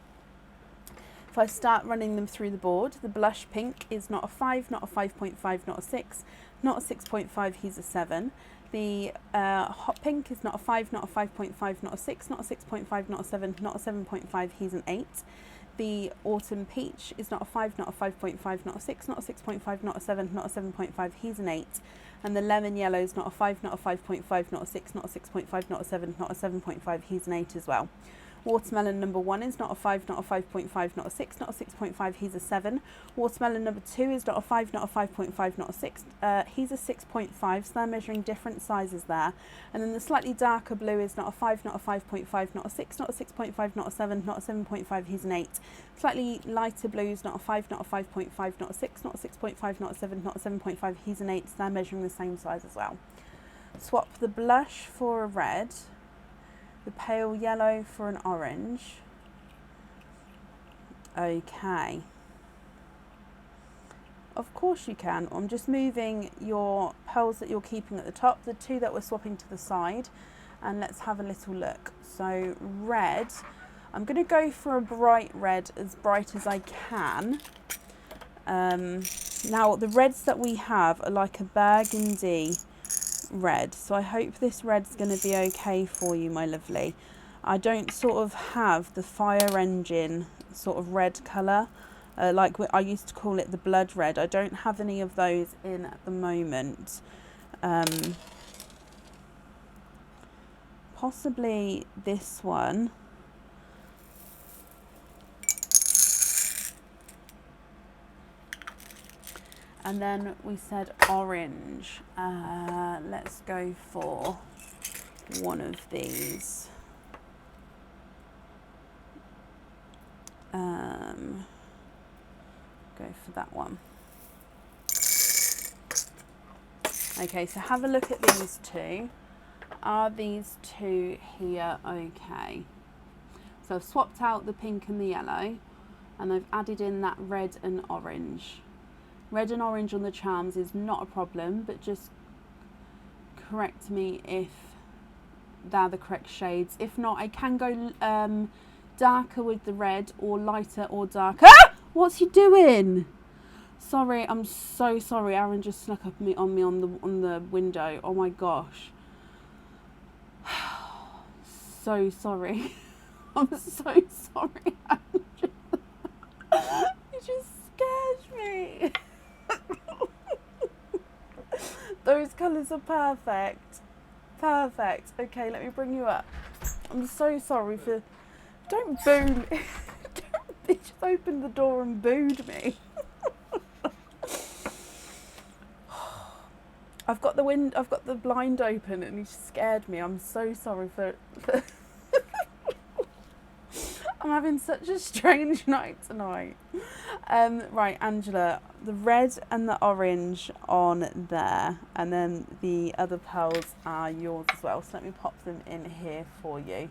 If I start running them through the board, the blush pink is not a 5, not a 5.5, not a 6, not a 6.5, he's a 7. The hot pink is not a 5, not a 5.5, not a 6, not a 6.5, not a 7, not a 7.5, he's an 8. The autumn peach is not a 5, not a 5.5, not a 6, not a 6.5, not a 7, not a 7.5, he's an 8. And the lemon yellow is not a 5, not a 5.5, not a 6, not a 6.5, not a 7, not a 7.5, he's an 8 as well. Watermelon number 1 is not a 5, not a 5.5, not a 6, not a 6.5, he's a 7. Watermelon number 2 is not a 5, not a 5.5, not a 6, he's a 6.5, so they're measuring different sizes there. And then the slightly darker blue is not a 5, not a 5.5, not a 6, not a 6.5, not a 7, not a 7.5, he's an 8. Slightly lighter blue is not a 5, not a 5.5, not a 6, not a 6.5, not a 7, not a 7.5, he's an 8, so they're measuring the same size as well. Swap the blush for a red, the pale yellow for an orange. Okay. Of course you can. I'm just moving your pearls that you're keeping at the top, the 2 that we're swapping to the side, and let's have a little look. So red, I'm going to go for a bright red, as bright as I can. Now the reds that we have are like a burgundy red, so I hope this red's going to be okay for you, my lovely. I don't sort of have the fire engine sort of red colour, like I used to call it the blood red. I don't have any of those in at the moment. Possibly this one. And then we said orange. Let's go for one of these. Go for that one. Okay, so have a look at these two. Are these two here okay? So I've swapped out the pink and the yellow, and I've added in that red and orange. Red and orange on the charms is not a problem, but just correct me if they're the correct shades. If not, I can go darker with the red, or lighter or darker. Ah! What's he doing? Sorry, I'm so sorry. Aaron just snuck up on me on the window. Oh my gosh. So sorry. I'm so sorry, Aaron. You just scared me. Those colours are perfect. Perfect. Okay, let me bring you up. I'm so sorry for... Don't boo me. They just opened the door and booed me. I've got the blind open and he scared me. I'm so sorry for I'm having such a strange night tonight. Right, Angela, the red and the orange on there, and then the other pearls are yours as well. So let me pop them in here for you.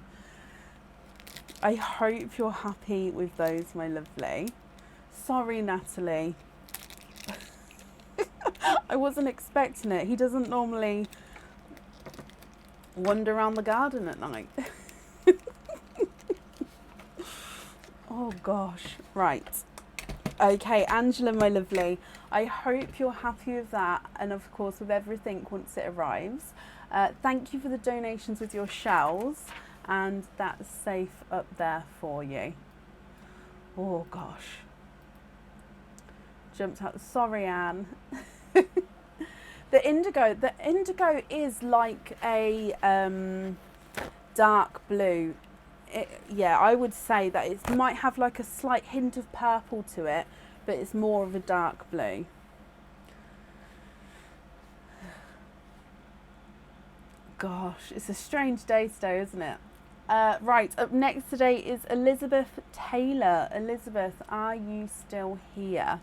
I hope you're happy with those, my lovely. Sorry, Natalie. I wasn't expecting it. He doesn't normally wander around the garden at night. Oh gosh. Right. Okay, Angela, my lovely. I hope you're happy with that, and of course with everything once it arrives. Thank you for the donations with your shells, and that's safe up there for you. Oh gosh. Jumped out. Sorry, Anne. The indigo is like a dark blue. Yeah, I would say that it might have like a slight hint of purple to it, but it's more of a dark blue. Gosh, it's a strange day today, isn't it? Right, up next today is Elizabeth Taylor. Elizabeth, are you still here?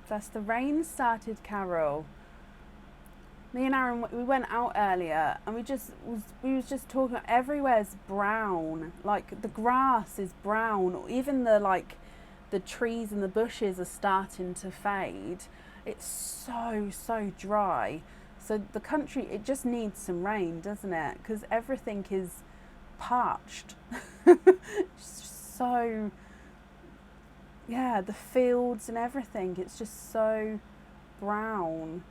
That's the rain started, Carol. Me and Aaron, we went out earlier and we was just talking. Everywhere's brown. Like the grass is brown. Even the trees and the bushes are starting to fade. It's so dry. So the country, it just needs some rain, doesn't it? Because everything is parched. So. Yeah, the fields and everything, it's just so brown.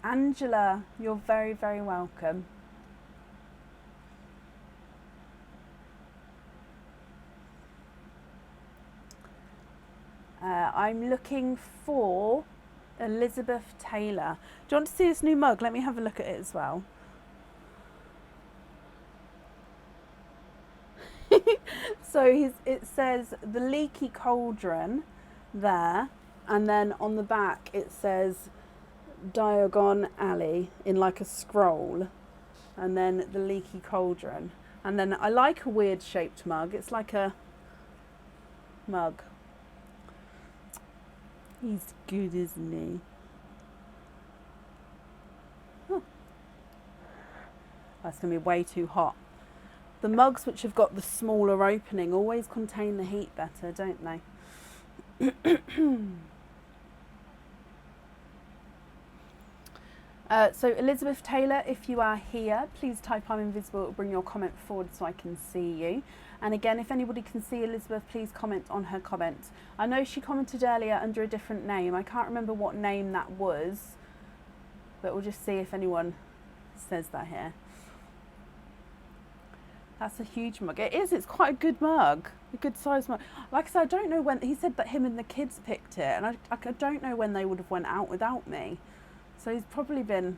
Angela, you're very, very welcome. I'm looking for Elizabeth Taylor. Do you want to see this new mug? Let me have a look at it as well. So it says the leaky cauldron there, and then on the back it says Diagon Alley in like a scroll, and then the leaky cauldron. And then I like a weird shaped mug. It's like a mug. He's good, isn't he? Oh. That's going to be way too hot. The mugs which have got the smaller opening always contain the heat better, don't they? So Elizabeth Taylor, if you are here, please type I'm invisible, it'll bring your comment forward so I can see you. And again, if anybody can see Elizabeth, please comment on her comment. I know she commented earlier under a different name. I can't remember what name that was, but we'll just see if anyone says that here. That's a huge mug. It is, it's quite a good mug, a good size mug. Like I said, I don't know when, he said that him and the kids picked it, and I don't know when they would have went out without me. So he's probably been,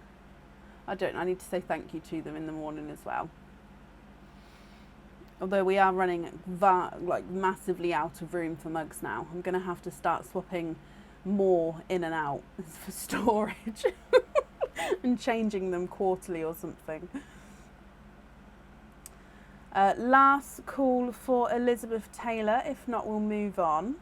I don't know, I need to say thank you to them in the morning as well. Although we are running like massively out of room for mugs now. I'm going to have to start swapping more in and out for storage and changing them quarterly or something. Last call for Elizabeth Taylor. If not, we'll move on.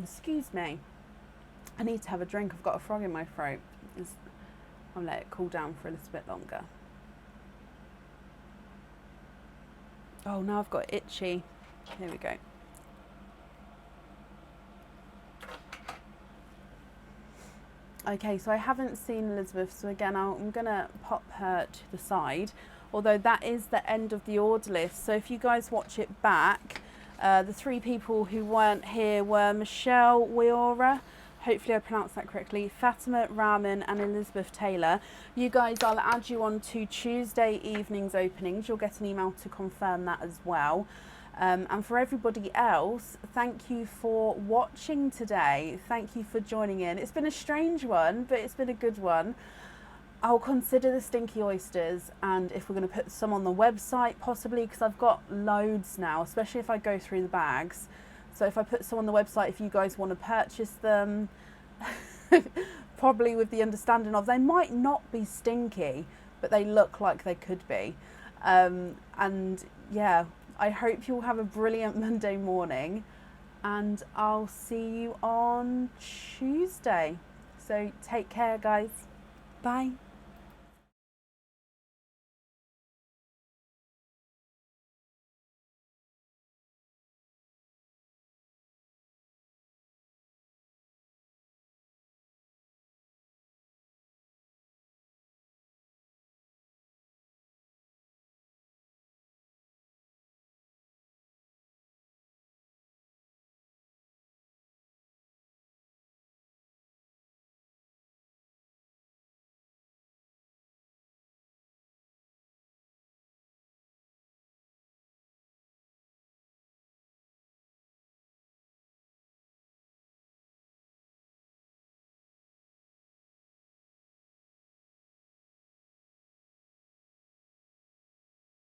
Excuse me. I need to have a drink. I've got a frog in my throat. I'll let it cool down for a little bit longer. Oh, now I've got itchy. Here we go. Okay, so I haven't seen Elizabeth, so again, I'm going to pop her to the side. Although that is the end of the order list. So if you guys watch it back, the 3 people who weren't here were Michelle Wiora, hopefully I pronounced that correctly, Fatima Rahman and Elizabeth Taylor. You guys, I'll add you on to Tuesday evening's openings. You'll get an email to confirm that as well. And for everybody else, thank you for watching today. Thank you for joining in. It's been a strange one, but it's been a good one. I'll consider the stinky oysters, and if we're going to put some on the website, possibly, because I've got loads now, especially if I go through the bags. So if I put some on the website, if you guys want to purchase them, probably with the understanding of they might not be stinky, but they look like they could be. And yeah, I hope you'll have a brilliant Monday morning, and I'll see you on Tuesday. So take care, guys. Bye.